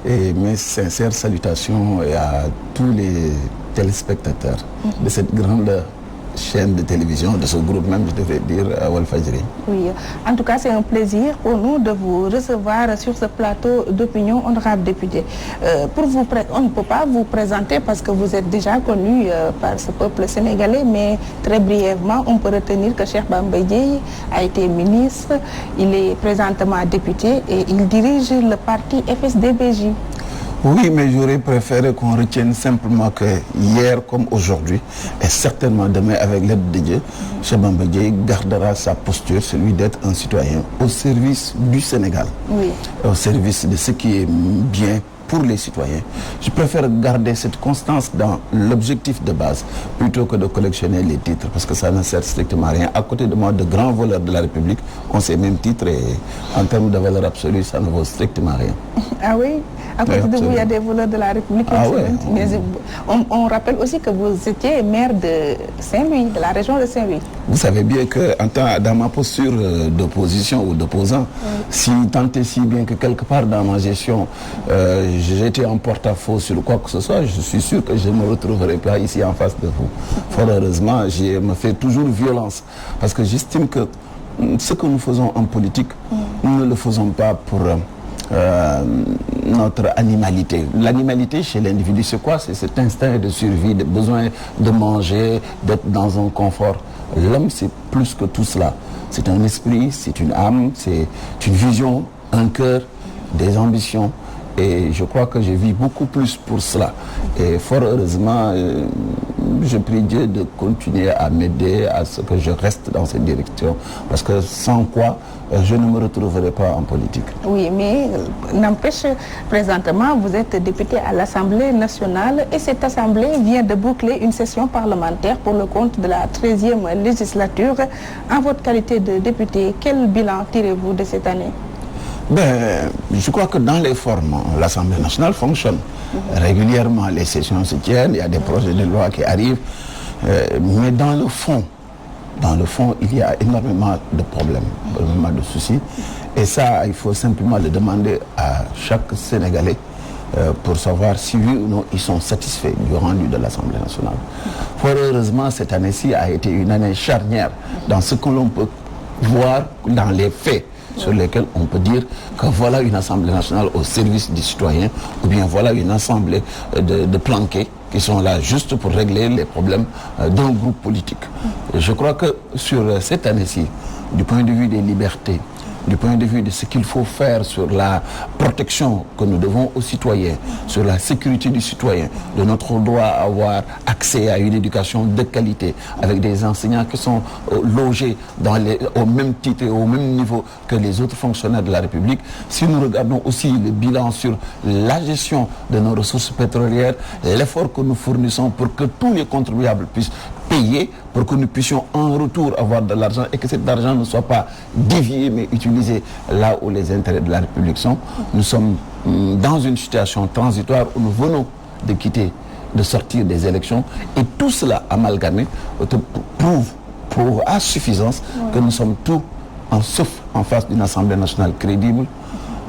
et mes sincères salutations à tous les téléspectateurs de cette grande chaîne de télévision, de ce groupe même, je devrais dire, Walfadjri. Oui, en tout cas, c'est un plaisir pour nous de vous recevoir sur ce plateau d'opinion, honorable député. On ne peut pas vous présenter parce que vous êtes déjà connu par ce peuple sénégalais, mais très brièvement, on peut retenir que Cheikh Bamba Dièye a été ministre, il est présentement député et il dirige le parti FSD/BJ. Oui, mais j'aurais préféré qu'on retienne simplement que hier comme aujourd'hui, et certainement demain avec l'aide de Dieu, Cheikh Bamba Dièye gardera sa posture, celui d'être un citoyen au service du Sénégal, au service de ce qui est bien pour les citoyens. Je préfère garder cette constance dans l'objectif de base plutôt que de collectionner les titres parce que ça ne sert strictement à rien. À côté de moi, de grands voleurs de la République ont ces mêmes titres et en termes de valeur absolue, ça ne vaut strictement rien. Ah oui? À côté de vous, il y a des voleurs de la République. Ah ouais. Mais on rappelle aussi que vous étiez maire de Saint-Louis, de la région de Saint-Louis. Vous savez bien que dans ma posture d'opposition ou d'opposant, si tant et si bien que quelque part dans ma gestion, j'étais en porte-à-faux sur quoi que ce soit, je suis sûr que je ne me retrouverai pas ici en face de vous. Fort heureusement, je me fais toujours violence parce que j'estime que ce que nous faisons en politique, nous ne le faisons pas pour notre animalité. L'animalité chez l'individu, c'est quoi? C'est cet instinct de survie, de besoin de manger, d'être dans un confort. L'homme, c'est plus que tout cela. C'est un esprit, c'est une âme, c'est une vision, un cœur, des ambitions. Et je crois que je vis beaucoup plus pour cela. Et fort heureusement, je prie Dieu de continuer à m'aider à ce que je reste dans cette direction. Parce que sans quoi, je ne me retrouverai pas en politique. Oui, mais n'empêche, présentement, vous êtes député à l'Assemblée nationale et cette Assemblée vient de boucler une session parlementaire pour le compte de la 13e législature. En votre qualité de député, quel bilan tirez-vous de cette année? Je crois que dans les formes, l'Assemblée nationale fonctionne. Régulièrement, les sessions se tiennent, il y a des projets de loi qui arrivent. Mais dans le fond, il y a énormément de problèmes, énormément de soucis. Et ça, il faut simplement le demander à chaque Sénégalais pour savoir si oui ou non ils sont satisfaits du rendu de l'Assemblée nationale. Fort heureusement, cette année-ci a été une année charnière dans ce que l'on peut voir dans les faits, sur lesquels on peut dire que voilà une Assemblée nationale au service des citoyens, ou bien voilà une assemblée de planqués qui sont là juste pour régler les problèmes d'un groupe politique. Et je crois que sur cette année-ci, du point de vue des libertés, du point de vue de ce qu'il faut faire sur la protection que nous devons aux citoyens, sur la sécurité du citoyen, de notre droit à avoir accès à une éducation de qualité, avec des enseignants qui sont logés au même titre et au même niveau que les autres fonctionnaires de la République. Si nous regardons aussi le bilan sur la gestion de nos ressources pétrolières, l'effort que nous fournissons pour que tous les contribuables puissent payer, pour que nous puissions en retour avoir de l'argent et que cet argent ne soit pas dévié mais utilisé là où les intérêts de la République sont. Nous sommes dans une situation transitoire où nous venons de sortir des élections et tout cela amalgamé prouve à suffisance que nous sommes tous en face d'une Assemblée nationale crédible,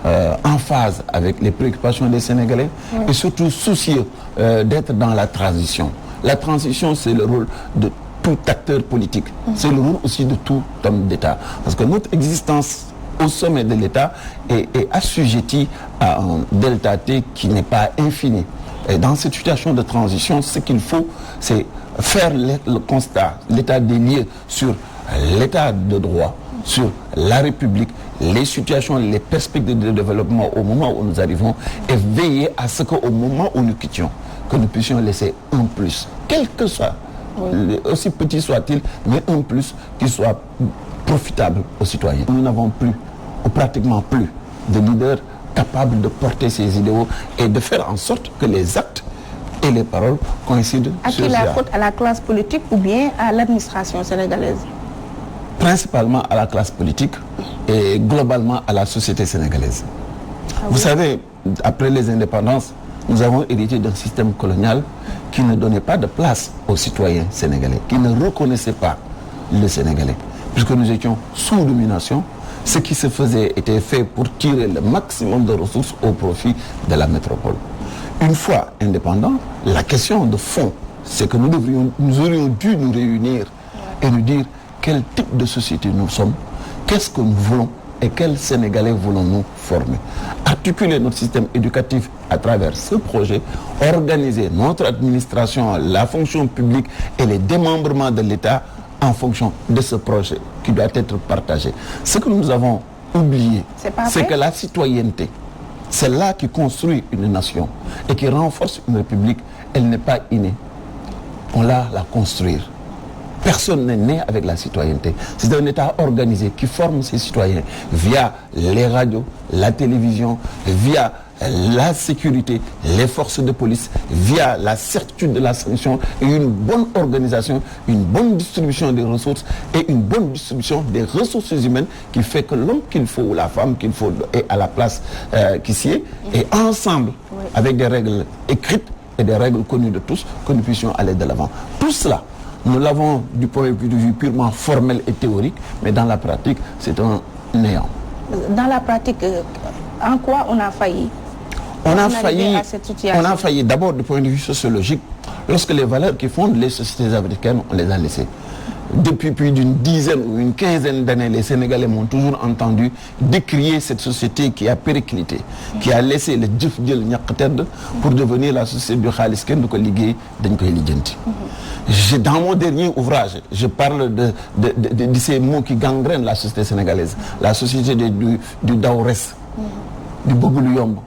en phase avec les préoccupations des Sénégalais et surtout soucieux d'être dans la transition. La transition, c'est le rôle de tout acteur politique. C'est le rôle aussi de tout homme d'État. Parce que notre existence au sommet de l'État est assujettie à un delta T qui n'est pas infini. Et dans cette situation de transition, ce qu'il faut, c'est faire le constat, l'état des lieux sur l'état de droit, sur la République, les situations, les perspectives de développement au moment où nous arrivons et veiller à ce qu'au moment où nous quittions, que nous puissions laisser un plus, quel que soit, aussi petit soit-il, mais un plus qui soit profitable aux citoyens. Nous n'avons plus, ou pratiquement plus, de leaders capables de porter ces idéaux et de faire en sorte que les actes et les paroles coïncident sur ça. À qui la faute, à la classe politique ou bien à l'administration sénégalaise? Principalement à la classe politique et globalement à la société sénégalaise. Vous savez, après les indépendances, nous avons hérité d'un système colonial qui ne donnait pas de place aux citoyens sénégalais, qui ne reconnaissait pas le Sénégalais, puisque nous étions sous domination, Ce qui se faisait était fait pour tirer le maximum de ressources au profit de la métropole. Une fois indépendants, la question de fond, c'est que nous aurions dû nous réunir et nous dire quel type de société nous sommes, qu'est-ce que nous voulons et quels Sénégalais voulons-nous former. Articuler notre système éducatif à travers ce projet, organiser notre administration, la fonction publique et les démembrements de l'État en fonction de ce projet qui doit être partagé. Ce que nous avons oublié, c'est que la citoyenneté, c'est là qui construit une nation et qui renforce une république. Elle n'est pas innée. On l'a à la construire. Personne n'est né avec la citoyenneté. C'est un État organisé qui forme ses citoyens via les radios, la télévision, via la sécurité, les forces de police, via la certitude de la sanction et une bonne organisation, une bonne distribution des ressources et une bonne distribution des ressources humaines qui fait que l'homme qu'il faut ou la femme qu'il faut est à la place qui s'y est et ensemble, avec des règles écrites et des règles connues de tous, que nous puissions aller de l'avant. Tout cela, nous l'avons du point de vue purement formel et théorique, mais dans la pratique, c'est un néant. Dans la pratique, en quoi on a failli? On a failli d'abord du point de vue sociologique, lorsque les valeurs qui fondent les sociétés africaines, on les a laissées. Depuis plus d'une dizaine ou une quinzaine d'années, les Sénégalais m'ont toujours entendu décrier cette société qui a périclité, qui a laissé le djif djel ñak tedd pour devenir la société du khalis ken du ko liggéey dañ koy lijjanti. Dans mon dernier ouvrage, je parle de ces mots qui gangrènent la société sénégalaise, la société du Daourès, du Bogulu Yomb,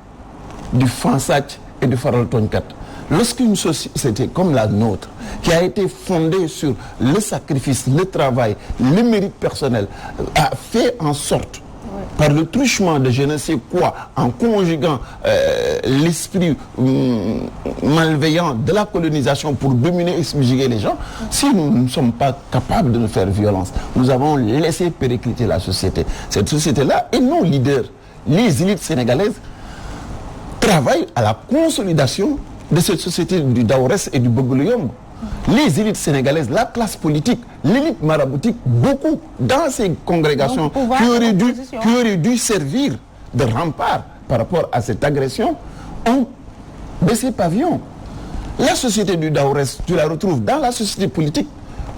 du Fansach et du Faral Tonkat. Lorsqu'une société comme la nôtre, qui a été fondée sur le sacrifice, le travail, le mérite personnel, a fait en sorte, par le truchement de je ne sais quoi, en conjuguant l'esprit malveillant de la colonisation pour dominer et subjuguer les gens, si nous ne sommes pas capables de nous faire violence, nous avons laissé péricliter la société. Cette société-là et nos leaders, les élites sénégalaises, travaillent à la consolidation de cette société du Daourès et du Bogoluyomb. Les élites sénégalaises, la classe politique, l'élite maraboutique, beaucoup dans ces congrégations qui auraient dû servir de rempart par rapport à cette agression, ont baissé pavillon. La société du Daourès, tu la retrouves dans la société politique,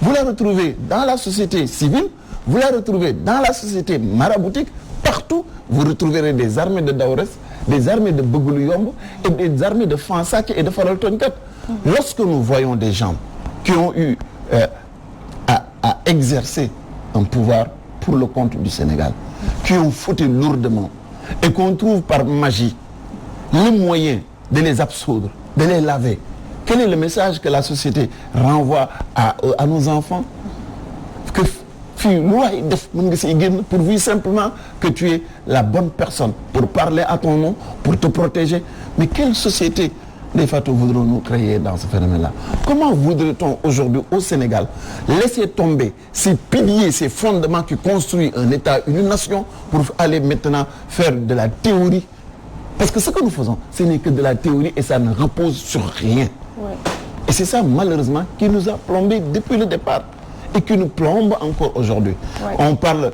vous la retrouvez dans la société civile, vous la retrouvez dans la société maraboutique, partout vous retrouverez des armées de Daourès, des armées de Bogoluyomb et des armées de Fansak et de Faral Tonkat. Lorsque nous voyons des gens qui ont eu à exercer un pouvoir pour le compte du Sénégal, qui ont fauté lourdement et qu'on trouve par magie le moyen de les absoudre, de les laver, quel est le message que la société renvoie à nos enfants? Que pourvu simplement que tu es la bonne personne pour parler à ton nom, pour te protéger. Mais quelle société les fatos voudrons-nous créer dans ce phénomène-là? Comment voudrait-on aujourd'hui au Sénégal laisser tomber ces piliers, ces fondements qui construisent un État, une nation, pour aller maintenant faire de la théorie? Parce que ce que nous faisons, ce n'est que de la théorie et ça ne repose sur rien. Ouais. Et c'est ça malheureusement qui nous a plombé depuis le départ et qui nous plombe encore aujourd'hui. Ouais. On parle,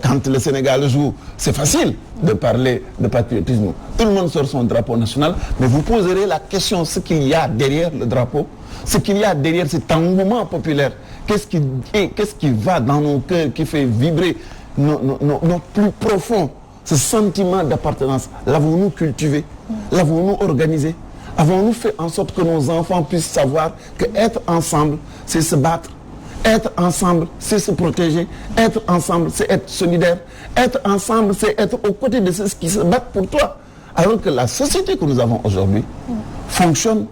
quand le Sénégal joue, c'est facile de parler de patriotisme. Tout le monde sort son drapeau national, mais vous poserez la question, ce qu'il y a derrière le drapeau, ce qu'il y a derrière cet engouement populaire, qu'est-ce qui va dans nos cœurs, qui fait vibrer nos plus profonds, ce sentiment d'appartenance. L'avons-nous cultivé? L'avons-nous organisé? Avons-nous fait en sorte que nos enfants puissent savoir qu'être ensemble, c'est se battre? Être ensemble, c'est se protéger. Être ensemble, c'est être solidaire. Être ensemble, c'est être aux côtés de ceux qui se battent pour toi. Alors que la société que nous avons aujourd'hui fonctionne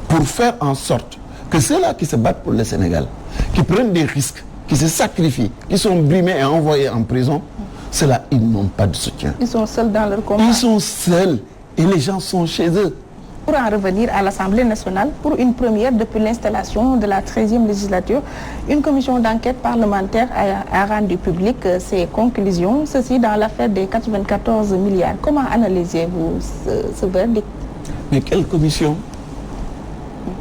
pour faire en sorte que ceux-là qui se battent pour le Sénégal, qui prennent des risques, qui se sacrifient, qui sont brimés et envoyés en prison, ceux-là, ils n'ont pas de soutien. Ils sont seuls dans leur combat. Ils sont seuls et les gens sont chez eux. Pour en revenir à l'Assemblée nationale, pour une première depuis l'installation de la 13e législature, une commission d'enquête parlementaire a rendu public ses conclusions, ceci dans l'affaire des 94 milliards. Comment analysez-vous ce verdict? Mais quelle commission?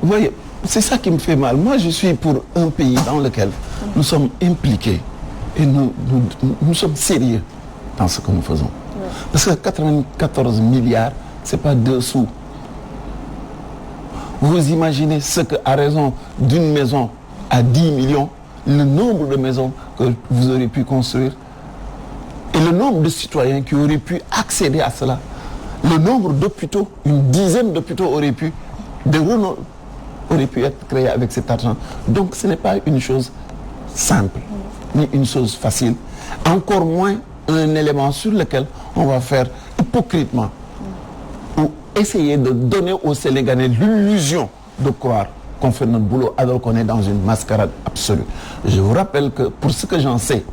Vous voyez, c'est ça qui me fait mal. Moi, je suis pour un pays dans lequel nous sommes impliqués et nous sommes sérieux. dans ce que nous faisons. Parce que 94 milliards, ce n'est pas 2 sous. Vous imaginez ce que, à raison d'une maison à 10 millions, le nombre de maisons que vous aurez pu construire et le nombre de citoyens qui auraient pu accéder à cela. Le nombre d'hôpitaux, une dizaine d'hôpitaux auraient pu être créés avec cet argent. Donc ce n'est pas une chose simple, ni une chose facile. Encore moins un élément sur lequel on va faire hypocritement ou essayer de donner aux Sénégalais l'illusion de croire qu'on fait notre boulot alors qu'on est dans une mascarade absolue. Je vous rappelle que pour ce que j'en sais,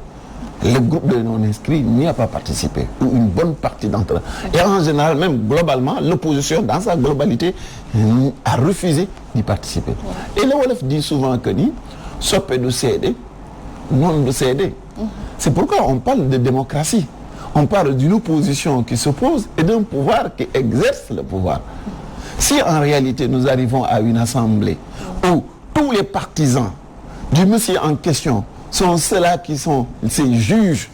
le groupe de non-inscrits n'y a pas participé, ou une bonne partie d'entre eux. Et en général, même globalement, l'opposition, dans sa globalité, a refusé d'y participer. Et le Wolof dit souvent que ni soppe de céder, non de céder. C'est pourquoi on parle de démocratie. On parle d'une opposition qui s'oppose et d'un pouvoir qui exerce le pouvoir. Si en réalité nous arrivons à une assemblée où tous les partisans du monsieur en question sont ceux-là qui sont ces juges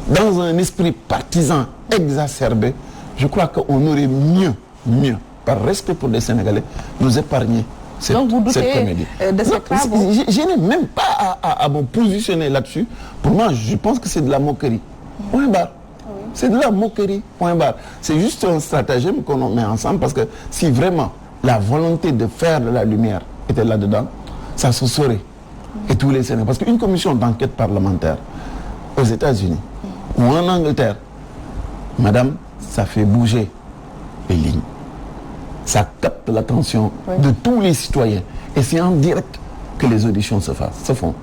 dans un esprit partisan exacerbé, je crois qu'on aurait mieux, par respect pour les Sénégalais, nous épargner cette comédie. De ces travaux. Je n'ai même pas à me positionner là-dessus. Pour moi, je pense que c'est de la moquerie. Point barre. C'est de la moquerie, point barre. C'est juste un stratagème qu'on met ensemble parce que si vraiment la volonté de faire de la lumière était là-dedans, ça se saurait. Et tous les Sénégalais. Parce qu'une commission d'enquête parlementaire aux États-Unis ou en Angleterre, madame, ça fait bouger les lignes. Ça capte l'attention de tous les citoyens. Et c'est en direct que les auditions se font.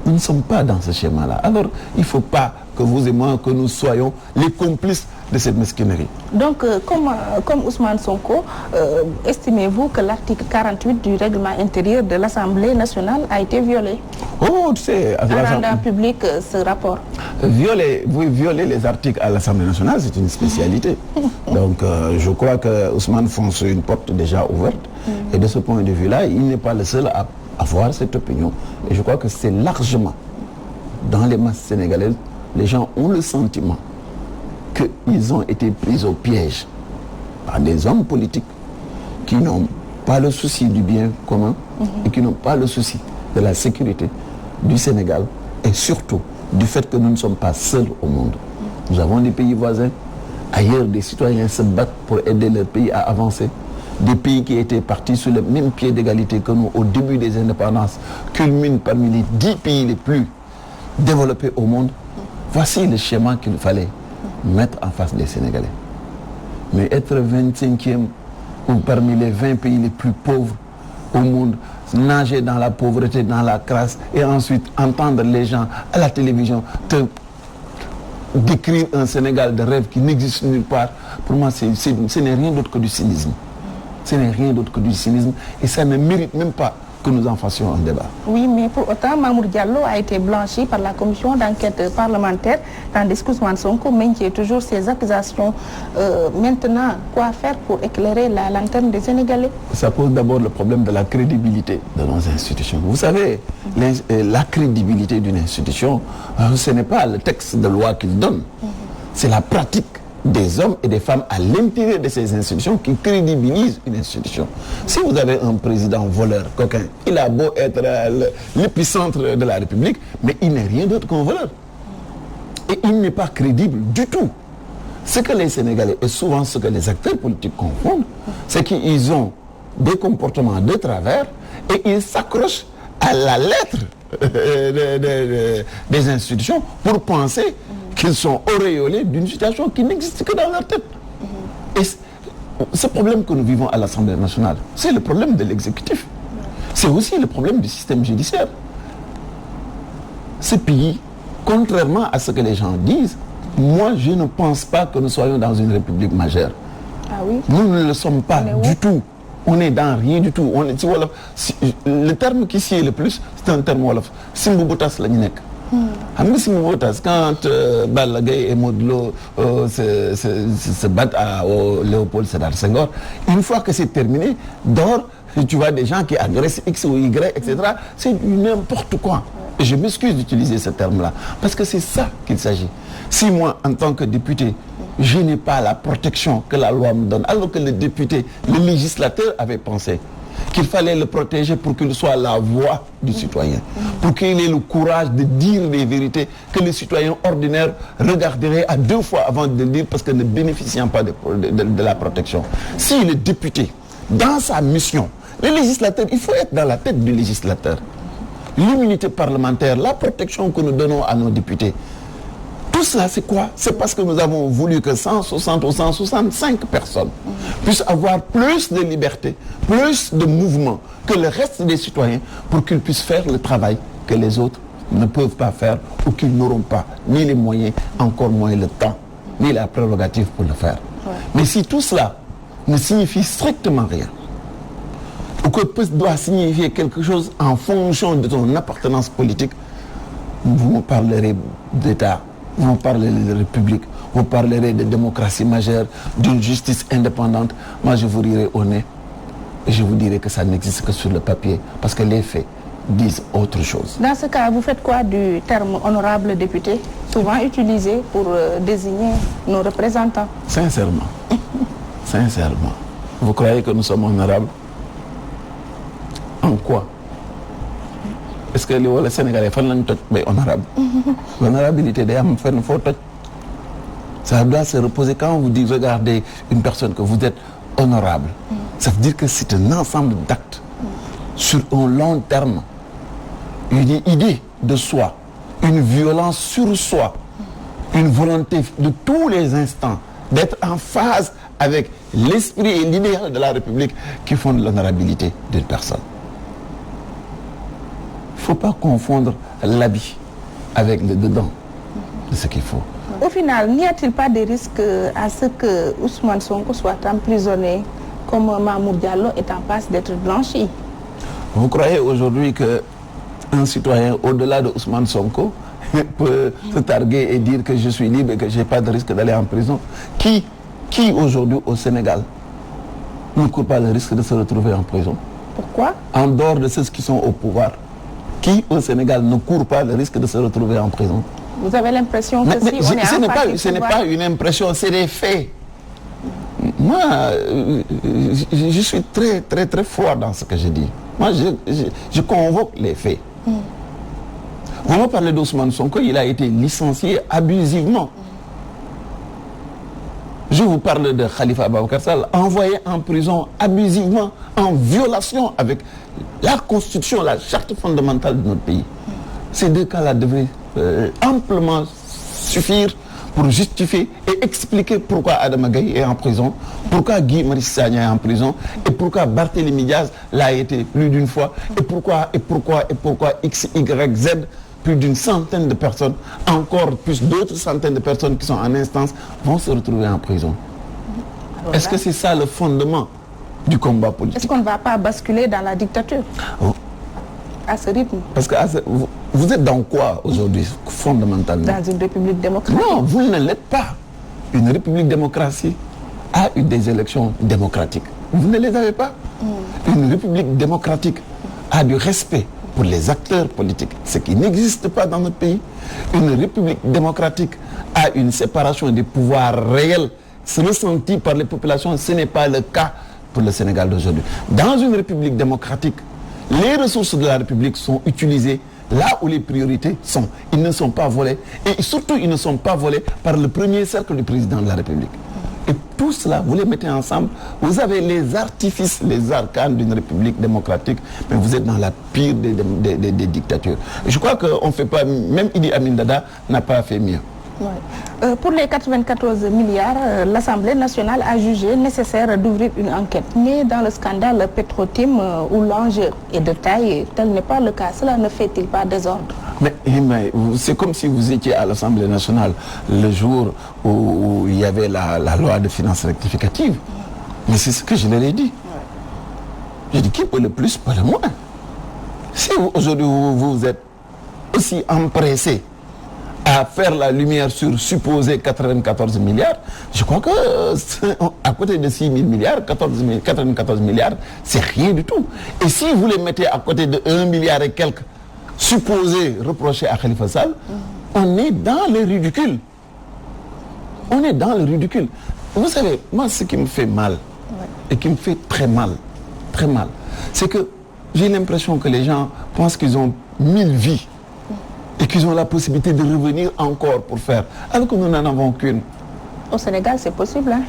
Nous ne sommes pas dans ce schéma-là. Alors, il ne faut pas que vous et moi, que nous soyons les complices de cette mesquinerie. Donc, comme Ousmane Sonko, estimez-vous que l'article 48 du règlement intérieur de l'Assemblée nationale a été violé? Oh, tu sais... En rendant public ce rapport. Violer les articles à l'Assemblée nationale, c'est une spécialité. Donc, je crois que Ousmane fonce une porte déjà ouverte. Et de ce point de vue-là, il n'est pas le seul à avoir cette opinion. Et je crois que c'est largement, dans les masses sénégalaises, les gens ont le sentiment qu'ils ont été pris au piège par des hommes politiques qui n'ont pas le souci du bien commun et qui n'ont pas le souci de la sécurité du Sénégal et surtout du fait que nous ne sommes pas seuls au monde. Nous avons des pays voisins, ailleurs des citoyens se battent pour aider leur pays à avancer. Des pays qui étaient partis sur le même pied d'égalité que nous au début des indépendances culminent parmi les 10 pays les plus développés au monde. Voici le schéma qu'il fallait mettre en face des Sénégalais. Mais être 25e ou parmi les 20 pays les plus pauvres au monde, nager dans la pauvreté, dans la crasse, et ensuite entendre les gens à la télévision te décrire un Sénégal de rêve qui n'existe nulle part, pour moi, ce n'est rien d'autre que du cynisme. Ce n'est rien d'autre que du cynisme et ça ne mérite même pas que nous en fassions un débat. Oui, mais pour autant, Mamour Diallo a été blanchi par la commission d'enquête parlementaire, tandis qu'Ousmane Sonko maintient toujours ses accusations. Maintenant, quoi faire pour éclairer la lanterne des Sénégalais? Ça pose d'abord le problème de la crédibilité de nos institutions. Vous savez, la crédibilité d'une institution, ce n'est pas le texte de loi qu'il donne, c'est la pratique des hommes et des femmes à l'intérieur de ces institutions qui crédibilisent une institution. Si vous avez un président voleur, coquin, il a beau être l'épicentre de la République, mais il n'est rien d'autre qu'un voleur. Et il n'est pas crédible du tout. Ce que les Sénégalais, et souvent ce que les acteurs politiques confondent, c'est qu'ils ont des comportements de travers et ils s'accrochent à la lettre des institutions pour penser qu'ils sont auréolés d'une situation qui n'existe que dans leur tête. Et ce problème que nous vivons à l'Assemblée nationale, c'est le problème de l'exécutif. C'est aussi le problème du système judiciaire. Ce pays, contrairement à ce que les gens disent, moi je ne pense pas que nous soyons dans une république majeure. Ah oui? Nous ne le sommes pas du tout. On n'est dans rien du tout. Le terme qui sied le plus, c'est un terme wolof. Simboubotas la nek. Quand Balla Gaye et Modou Lo se battent au Léopold Sédar Senghor, une fois que c'est terminé, dehors, tu vois des gens qui agressent X ou Y, etc. C'est n'importe quoi. Et je m'excuse d'utiliser ce terme-là, parce que c'est ça qu'il s'agit. Si moi, en tant que député, je n'ai pas la protection que la loi me donne, alors que le député, le législateur avait pensé qu'il fallait le protéger pour qu'il soit la voix du citoyen, pour qu'il ait le courage de dire les vérités que les citoyens ordinaires regarderaient à 2 fois avant de le dire parce que ne bénéficiant pas de la protection. Si le député, dans sa mission, le législateur, il faut être dans la tête du législateur. L'immunité parlementaire, la protection que nous donnons à nos députés, tout cela, c'est quoi? C'est parce que nous avons voulu que 160 ou 165 personnes puissent avoir plus de liberté, plus de mouvement que le reste des citoyens pour qu'ils puissent faire le travail que les autres ne peuvent pas faire ou qu'ils n'auront pas ni les moyens, encore moins le temps, ni la prérogative pour le faire. Ouais. Mais si tout cela ne signifie strictement rien, ou que doit signifier quelque chose en fonction de ton appartenance politique, vous me parlerez d'État, vous parlerez de République, vous parlerez de démocratie majeure, d'une justice indépendante. Moi, je vous rirai au nez et je vous dirai que ça n'existe que sur le papier parce que les faits disent autre chose. Dans ce cas, vous faites quoi du terme honorable député, souvent utilisé pour désigner nos représentants? Sincèrement, sincèrement, vous croyez que nous sommes honorables? En quoi? Est-ce que les Sénégalais font honorable? L'honorabilité des âmes fait ça doit se reposer quand vous dites regardez une personne que vous êtes honorable. Ça veut dire que c'est un ensemble d'actes sur un long terme, une idée de soi, une violence sur soi, une volonté de tous les instants d'être en phase avec l'esprit et l'idéal de la République qui font de l'honorabilité d'une personne. Il ne faut pas confondre l'habit avec le dedans de ce qu'il faut. Au final, n'y a-t-il pas de risque à ce que Ousmane Sonko soit emprisonné comme Mamour Diallo est en passe d'être blanchi? Vous croyez aujourd'hui qu'un citoyen au-delà de Ousmane Sonko peut se targuer et dire que je suis libre et que je n'ai pas de risque d'aller en prison? Qui aujourd'hui au Sénégal ne court pas le risque de se retrouver en prison? Pourquoi? En dehors de ceux qui sont au pouvoir. Qui au Sénégal ne court pas le risque de se retrouver en prison? Vous avez l'impression que ce n'est pas une impression, c'est des faits. Moi, je suis très, très, très froid dans ce que je dis. Moi, je convoque les faits. Vous me parlez d'Ousmane Sonko, il a été licencié abusivement. Je vous parle de Khalifa Ababacar Sall, envoyé en prison abusivement, en violation avec la Constitution, la charte fondamentale de notre pays. Ces deux cas-là devraient amplement suffire pour justifier et expliquer pourquoi Adama Gaye est en prison, pourquoi Guy Marius Sagna est en prison et pourquoi Barthélémy Diaz l'a été plus d'une fois et pourquoi X, Y, Z, plus d'une centaine de personnes, encore plus d'autres centaines de personnes qui sont en instance vont se retrouver en prison. Est-ce que c'est ça le fondement du combat politique? Est-ce qu'on ne va pas basculer dans la dictature? À ce rythme? Parce que vous êtes dans quoi aujourd'hui, fondamentalement? Dans une république démocratique. Non, vous ne l'êtes pas. Une république démocratique a eu des élections démocratiques. Vous ne les avez pas. Une république démocratique a du respect pour les acteurs politiques, ce qui n'existe pas dans notre pays. Une république démocratique a une séparation des pouvoirs réels ressentie par les populations. Ce n'est pas le cas pour le Sénégal d'aujourd'hui. Dans une république démocratique, les ressources de la République sont utilisées là où les priorités sont. Ils ne sont pas volés. Et surtout, ils ne sont pas volés par le premier cercle du président de la République. Et tout cela, vous les mettez ensemble. Vous avez les artifices, les arcanes d'une République démocratique, mais vous êtes dans la pire des dictatures. Et je crois qu'on ne fait pas, même Idi Amin Dada n'a pas fait mieux. Ouais. Pour les 94 milliards, l'Assemblée nationale a jugé nécessaire d'ouvrir une enquête. Mais dans le scandale Petrotim, où l'enjeu est de taille, tel n'est pas le cas. Cela ne fait-il pas désordre? Mais c'est comme si vous étiez à l'Assemblée nationale le jour où il y avait la loi de finances rectificative. Mais c'est ce que je leur ai dit. J'ai dit qui peut le plus, peut le moins. Si aujourd'hui vous êtes aussi empressé à faire la lumière sur supposé 94 milliards, je crois que à côté de 6 000 milliards, 94 milliards, c'est rien du tout. Et si vous les mettez à côté de 1 milliard et quelques supposés reprochés à Khalifa Sall, on est dans le ridicule. On est dans le ridicule. Vous savez, moi, ce qui me fait mal, et qui me fait très mal, c'est que j'ai l'impression que les gens pensent qu'ils ont 1000 vies et qu'ils ont la possibilité de revenir encore pour faire, alors que nous n'en avons qu'une. Au Sénégal, c'est possible, hein?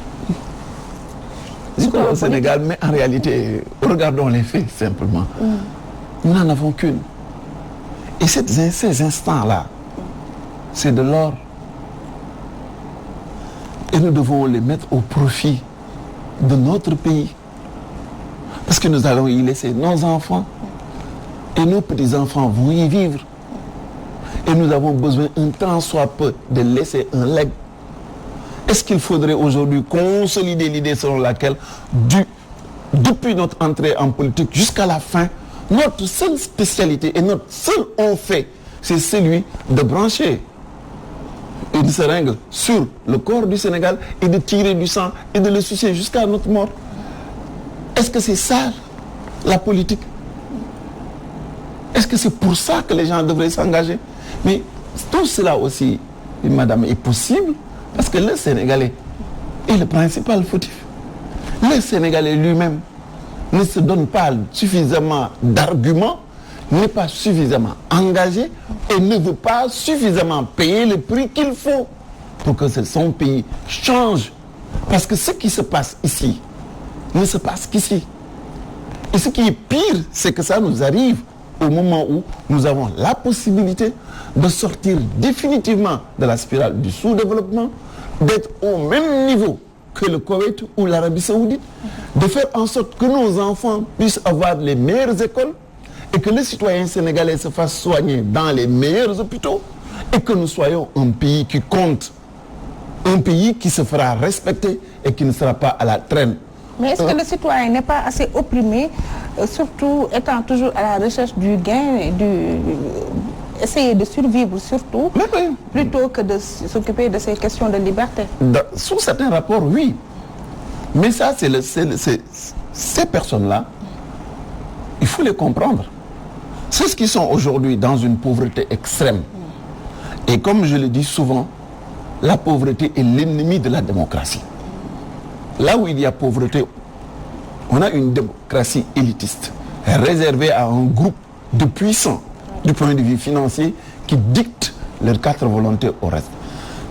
Au Sénégal, mais en réalité, regardons les faits simplement. Nous n'en avons qu'une. Et ces instants-là, c'est de l'or. Et nous devons les mettre au profit de notre pays. Parce que nous allons y laisser nos enfants. Et nos petits-enfants vont y vivre. Et nous avons besoin, un tant soit peu, de laisser un legs. Est-ce qu'il faudrait aujourd'hui consolider l'idée selon laquelle, depuis notre entrée en politique jusqu'à la fin, notre seule spécialité et notre seul fait, c'est celui de brancher une seringue sur le corps du Sénégal et de tirer du sang et de le sucer jusqu'à notre mort? Est-ce que c'est ça la politique? Est-ce que c'est pour ça que les gens devraient s'engager? Mais tout cela aussi, madame, est possible parce que le Sénégalais est le principal fautif. Le Sénégalais lui-même ne se donne pas suffisamment d'arguments, n'est pas suffisamment engagé et ne veut pas suffisamment payer le prix qu'il faut pour que son pays change. Parce que ce qui se passe ici ne se passe qu'ici. Et ce qui est pire, c'est que ça nous arrive au moment où nous avons la possibilité de sortir définitivement de la spirale du sous-développement, d'être au même niveau que le Koweït ou l'Arabie Saoudite, de faire en sorte que nos enfants puissent avoir les meilleures écoles et que les citoyens sénégalais se fassent soigner dans les meilleurs hôpitaux et que nous soyons un pays qui compte, un pays qui se fera respecter et qui ne sera pas à la traîne. Mais est-ce que le citoyen n'est pas assez opprimé, surtout étant toujours à la recherche du gain, essayer de survivre surtout, oui. Plutôt que de s'occuper de ces questions de liberté? Sous certains rapports, oui. Mais ça, ces personnes-là, il faut les comprendre. C'est ce qui sont aujourd'hui dans une pauvreté extrême. Et comme je le dis souvent, la pauvreté est l'ennemi de la démocratie. Là où il y a pauvreté, on a une démocratie élitiste, réservée à un groupe de puissants du point de vue financier qui dictent leurs 4 volontés au reste.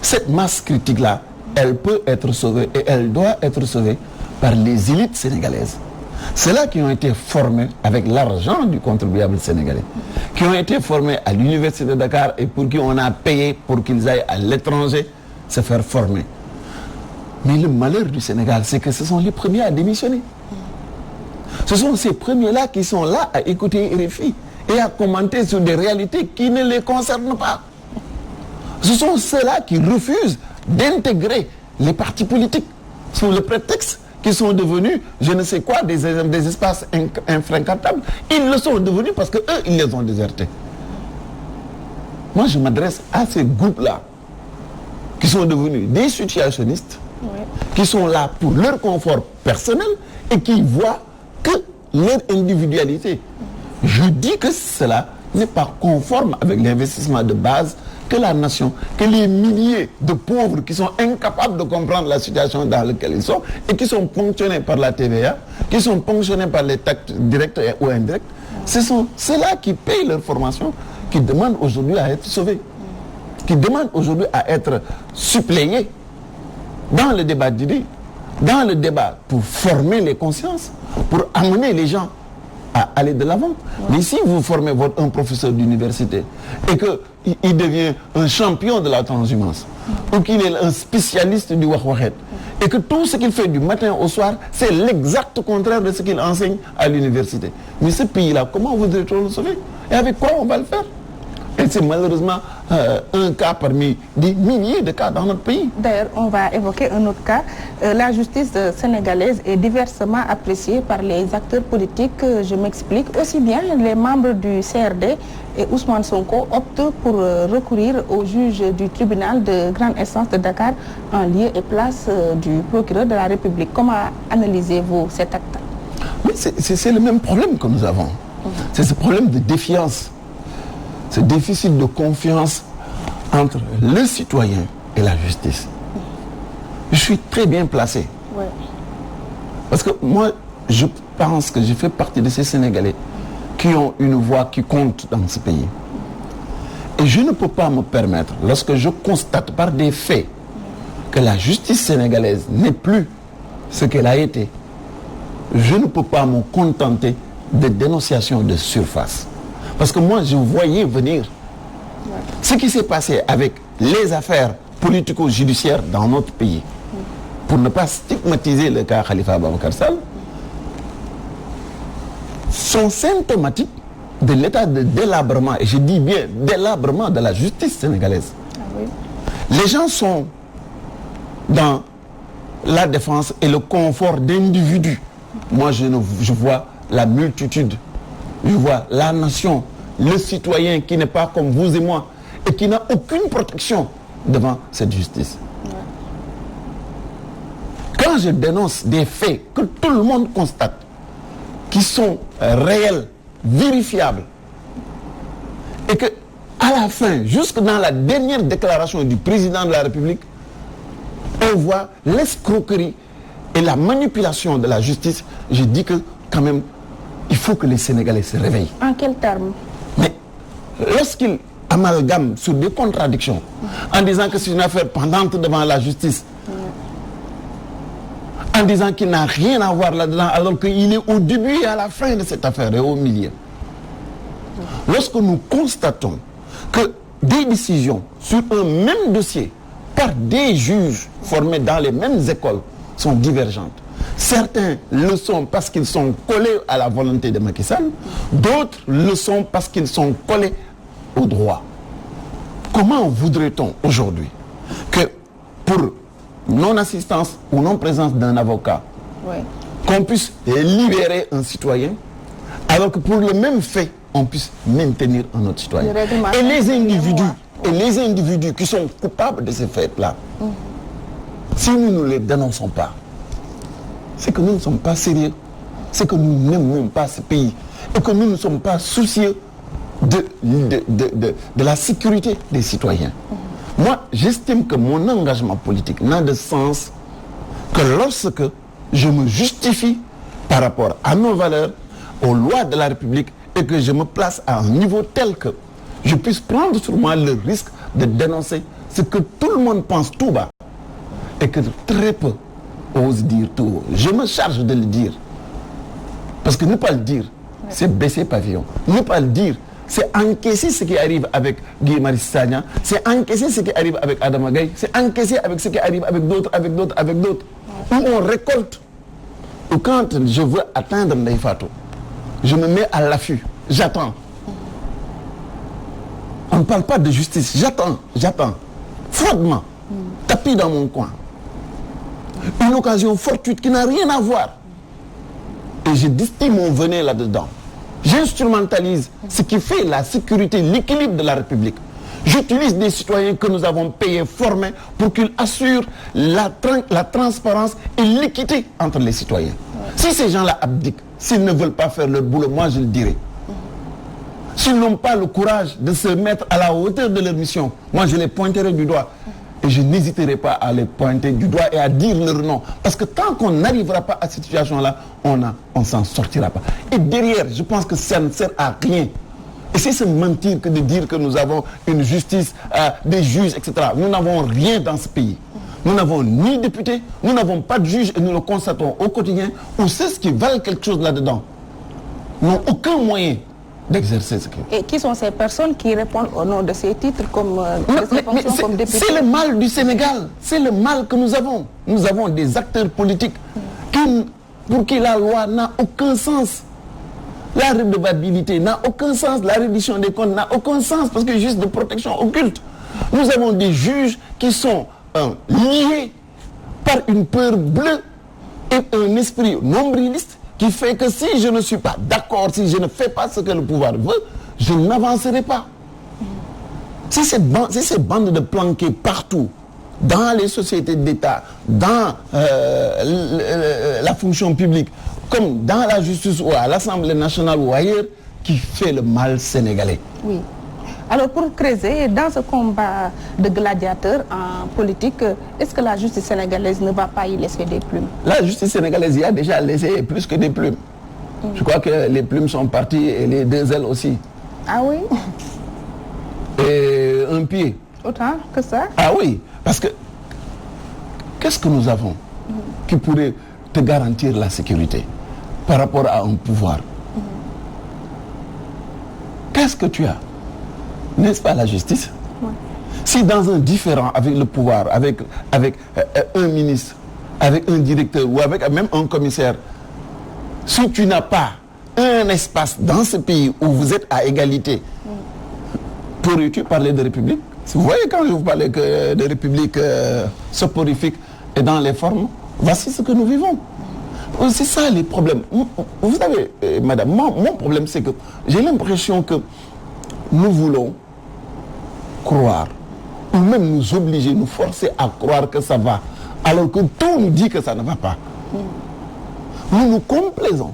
Cette masse critique-là, elle peut être sauvée et elle doit être sauvée par les élites sénégalaises. Ceux-là qui ont été formés avec l'argent du contribuable sénégalais, qui ont été formés à l'université de Dakar et pour qui on a payé pour qu'ils aillent à l'étranger se faire former. Mais le malheur du Sénégal, c'est que ce sont les premiers à démissionner. Ce sont ces premiers-là qui sont là à écouter RFI et à commenter sur des réalités qui ne les concernent pas. Ce sont ceux-là qui refusent d'intégrer les partis politiques sous le prétexte qu'ils sont devenus, je ne sais quoi, des espaces infréquentables. Ils le sont devenus parce qu'eux, ils les ont désertés. Moi, je m'adresse à ces groupes-là qui sont devenus des situationnistes, qui sont là pour leur confort personnel et qui voient que leur individualité. Je dis que cela n'est pas conforme avec l'investissement de base que la nation, que les milliers de pauvres qui sont incapables de comprendre la situation dans laquelle ils sont et qui sont ponctionnés par la TVA, qui sont ponctionnés par les taxes directes ou indirectes, ce sont ceux-là qui payent leur formation, qui demandent aujourd'hui à être sauvés, qui demandent aujourd'hui à être suppléés dans le débat d'idées, dans le débat pour former les consciences, pour amener les gens à aller de l'avant. Mais si vous formez un professeur d'université et qu'il devient un champion de la transhumance, ou qu'il est un spécialiste du wahwahet, et que tout ce qu'il fait du matin au soir, c'est l'exact contraire de ce qu'il enseigne à l'université. Mais ce pays-là, comment voudrait-on le sauver? Et avec quoi on va le faire? Et c'est malheureusement un cas parmi des milliers de cas dans notre pays. D'ailleurs, on va évoquer un autre cas. La justice sénégalaise est diversement appréciée par les acteurs politiques. Je m'explique. Aussi bien les membres du CRD et Ousmane Sonko optent pour recourir au juge du tribunal de grande instance de Dakar en lieu et place du procureur de la République. Comment analysez-vous cet acte? Mais c'est le même problème que nous avons. C'est ce problème de défiance. Ce déficit de confiance entre le citoyen et la justice. suis très bien placé. Ouais. Parce que moi, je pense que je fais partie de ces Sénégalais qui ont une voix qui compte dans ce pays. Et je ne peux pas me permettre, lorsque je constate par des faits que la justice sénégalaise n'est plus ce qu'elle a été, je ne peux pas me contenter de dénonciations de surface. Parce que moi, je voyais venir ce qui s'est passé avec les affaires politico-judiciaires dans notre pays. Pour ne pas stigmatiser le cas Khalifa Ababacar Sall, sont symptomatiques de l'état de délabrement, et je dis bien délabrement de la justice sénégalaise. Ah oui. Les gens sont dans la défense et le confort d'individus. Moi, je vois la multitude, je vois la nation, le citoyen qui n'est pas comme vous et moi et qui n'a aucune protection devant cette justice. Ouais. Quand je dénonce des faits que tout le monde constate, qui sont réels, vérifiables, et que à la fin, jusque dans la dernière déclaration du président de la République, on voit l'escroquerie et la manipulation de la justice, je dis que quand même, il faut que les Sénégalais se réveillent. En quels termes? Mais lorsqu'ils amalgament sur des contradictions, en disant que c'est une affaire pendante devant la justice, en disant qu'il n'a rien à voir là-dedans, alors qu'il est au début et à la fin de cette affaire et au milieu. Lorsque nous constatons que des décisions sur un même dossier par des juges formés dans les mêmes écoles sont divergentes. Certains le sont parce qu'ils sont collés à la volonté de Macky Sall, d'autres le sont parce qu'ils sont collés au droit. Comment voudrait-on aujourd'hui que pour non-assistance ou non-présence d'un avocat, ouais, qu'on puisse libérer un citoyen, alors que pour le même fait, on puisse maintenir un autre citoyen. Et les individus qui sont coupables de ces faits-là, si nous ne les dénonçons pas, c'est que nous ne sommes pas sérieux, c'est que nous n'aimons pas ce pays et que nous ne sommes pas soucieux de la sécurité des citoyens. Moi, j'estime que mon engagement politique n'a de sens que lorsque je me justifie par rapport à nos valeurs, aux lois de la République, et que je me place à un niveau tel que je puisse prendre sur moi le risque de dénoncer ce que tout le monde pense tout bas et que très peu osent dire tout haut. Je me charge de le dire. Parce que ne pas le dire, c'est baisser pavillon. Ne pas le dire, c'est encaisser ce qui arrive avec Guy Marius Sagna, c'est encaisser ce qui arrive avec Adama Gaye, c'est encaisser avec ce qui arrive avec d'autres, où on récolte. Ou quand je veux atteindre Ndeye Fatou, je me mets à l'affût, j'attends. On ne parle pas de justice, j'attends. Froidement, tapis dans mon coin. Une occasion fortuite qui n'a rien à voir. Et je distille mon venin là-dedans. J'instrumentalise ce qui fait la sécurité, l'équilibre de la République. J'utilise des citoyens que nous avons payés, formés, pour qu'ils assurent la transparence et l'équité entre les citoyens. Si ces gens-là abdiquent, s'ils ne veulent pas faire leur boulot, moi je le dirai. S'ils n'ont pas le courage de se mettre à la hauteur de leur mission, moi je les pointerai du doigt. Et je n'hésiterai pas à les pointer du doigt et à dire leur nom. Parce que tant qu'on n'arrivera pas à cette situation-là, on ne s'en sortira pas. Et derrière, je pense que ça ne sert à rien. Et c'est se mentir que de dire que nous avons une justice, des juges, etc. Nous n'avons rien dans ce pays. Nous n'avons ni députés, nous n'avons pas de juges et nous le constatons au quotidien. Ou ceux qui valent quelque chose là-dedans n'ont aucun moyen d'exercer ce qui... Et qui sont ces personnes qui répondent au nom de ces titres comme, comme députés? C'est le mal du Sénégal, c'est le mal que nous avons. Nous avons des acteurs politiques pour qui la loi n'a aucun sens. La redevabilité n'a aucun sens, la reddition des comptes n'a aucun sens parce que c'est juste de protection occulte. Nous avons des juges qui sont liés par une peur bleue et un esprit nombriliste qui fait que si je ne suis pas d'accord, si je ne fais pas ce que le pouvoir veut, je n'avancerai pas. Si ces bandes de planqués partout, dans les sociétés d'État, dans la fonction publique, comme dans la justice ou à l'Assemblée nationale ou ailleurs, qui fait le mal sénégalais. Oui. Alors pour creuser, dans ce combat de gladiateurs en politique, est-ce que la justice sénégalaise ne va pas y laisser des plumes? La justice sénégalaise y a déjà laissé plus que des plumes. Je crois que les plumes sont parties et les 2 ailes aussi. Ah oui? Et un pied. Autant que ça? Ah oui, parce que qu'est-ce que nous avons qui pourrait te garantir la sécurité par rapport à un pouvoir? Qu'est-ce que tu as? N'est-ce pas la justice? Oui. Si dans un différend avec le pouvoir, avec un ministre, avec un directeur ou avec même un commissaire, si tu n'as pas un espace dans ce pays où vous êtes à égalité, pourrais-tu parler de république? Vous voyez, quand je vous parlais de république soporifique et dans les formes, voici ce que nous vivons. C'est ça les problèmes. Vous savez, madame, mon problème c'est que j'ai l'impression que nous voulons croire, ou même nous obliger, nous forcer à croire que ça va, alors que tout nous dit que ça ne va pas. Nous nous complaisons.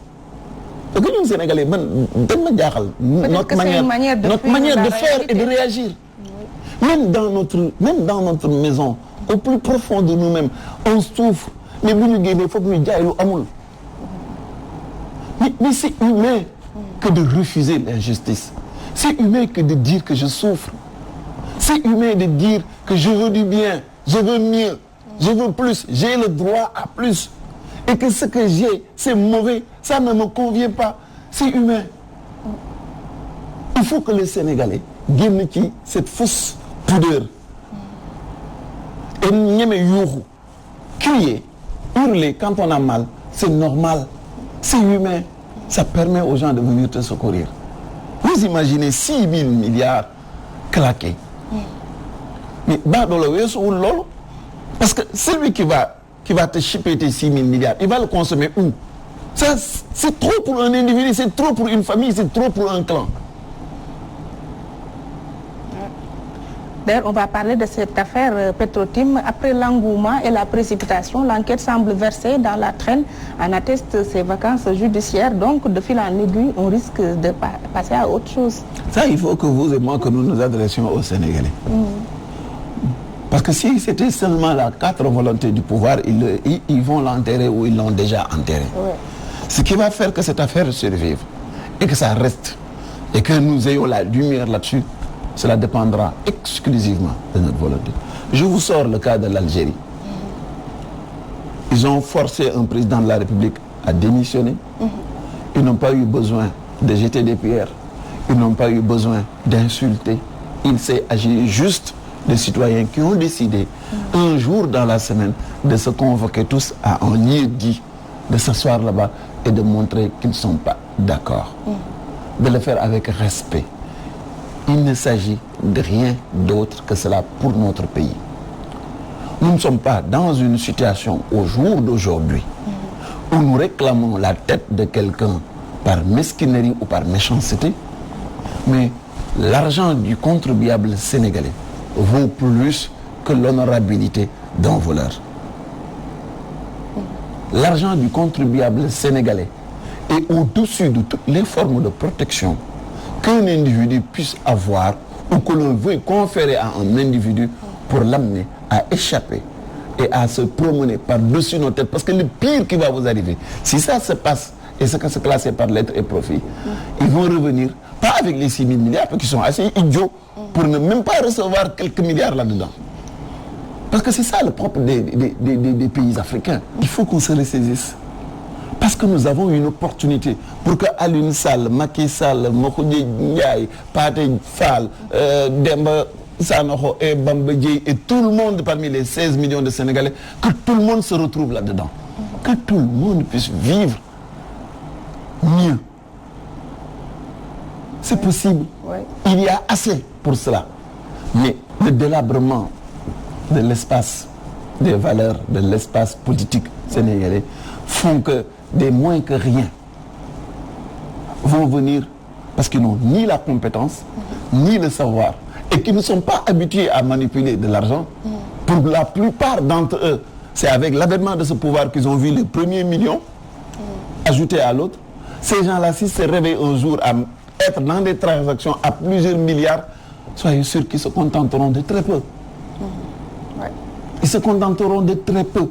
Parce que nous, Sénégalais, notre manière de faire et de réagir. Oui. Même dans notre maison, au plus profond de nous-mêmes, on souffre. Mais il faut que nous disions, mais c'est humain que de refuser l'injustice. C'est humain que de dire que je souffre. C'est humain de dire que je veux du bien, je veux mieux, je veux plus, j'ai le droit à plus. Et que ce que j'ai, c'est mauvais, ça ne me convient pas. C'est humain. Il faut que les Sénégalais gagnent cette fausse pudeur. Et nous crier, hurler quand on a mal, c'est normal, c'est humain. Ça permet aux gens de venir te secourir. Vous imaginez 6 000 milliards claqués. Mais parce que celui qui va te chipper tes 6 000 milliards, il va le consommer où? Ça, c'est trop pour un individu, c'est trop pour une famille, c'est trop pour un clan. D'ailleurs, on va parler de cette affaire Petro-Tim. Après l'engouement et la précipitation, l'enquête semble verser dans la traîne, en atteste ces vacances judiciaires. Donc, de fil en aiguille, on risque de passer à autre chose. Ça, il faut que vous et moi, que nous nous adressions aux Sénégalais. Parce que si c'était seulement la 4 volontés du pouvoir, ils vont l'enterrer ou ils l'ont déjà enterré. Ouais. Ce qui va faire que cette affaire survive et que ça reste et que nous ayons la lumière là-dessus, cela dépendra exclusivement de notre volonté. Je vous sors le cas de l'Algérie. Ils ont forcé un président de la République à démissionner. Ils n'ont pas eu besoin de jeter des pierres. Ils n'ont pas eu besoin d'insulter. Il s'est agi juste des citoyens qui ont décidé un jour dans la semaine de se convoquer tous à un lieu dit, de s'asseoir là-bas et de montrer qu'ils ne sont pas d'accord. De le faire avec respect. Il ne s'agit de rien d'autre que cela pour notre pays. Nous ne sommes pas dans une situation au jour d'aujourd'hui où nous réclamons la tête de quelqu'un par mesquinerie ou par méchanceté, mais l'argent du contribuable sénégalais vaut plus que l'honorabilité d'un voleur. L'argent du contribuable sénégalais est au-dessus de toutes les formes de protection qu'un individu puisse avoir ou que l'on veut conférer à un individu pour l'amener à échapper et à se promener par-dessus nos têtes. Parce que le pire qui va vous arriver, si ça se passe et ce que se classer par lettres et profit, ils vont revenir, pas avec les 6 000 milliards, parce qu'ils sont assez idiots pour ne même pas recevoir quelques milliards là-dedans. Parce que c'est ça le propre des pays africains. Il faut qu'on se ressaisisse. Parce que nous avons une opportunité pour que Alioune Sall, Macky Sall, Mokhodi Ndiaye, Pathé Fall, Demba Sanoho et Bamba Dièye et tout le monde parmi les 16 millions de Sénégalais, que tout le monde se retrouve là-dedans. Que tout le monde puisse vivre mieux. C'est possible. Oui. Il y a assez pour cela. Mais le délabrement de l'espace, des valeurs, de l'espace politique sénégalais font que des moins que rien vont venir parce qu'ils n'ont ni la compétence, ni le savoir et qui ne sont pas habitués à manipuler de l'argent. Pour la plupart d'entre eux, c'est avec l'avènement de ce pouvoir qu'ils ont vu les premiers millions ajoutés à l'autre. Ces gens-là, s'ils se réveillent un jour à être dans des transactions à plusieurs milliards, soyez sûrs qu'ils se contenteront de très peu. Ouais. Ils se contenteront de très peu.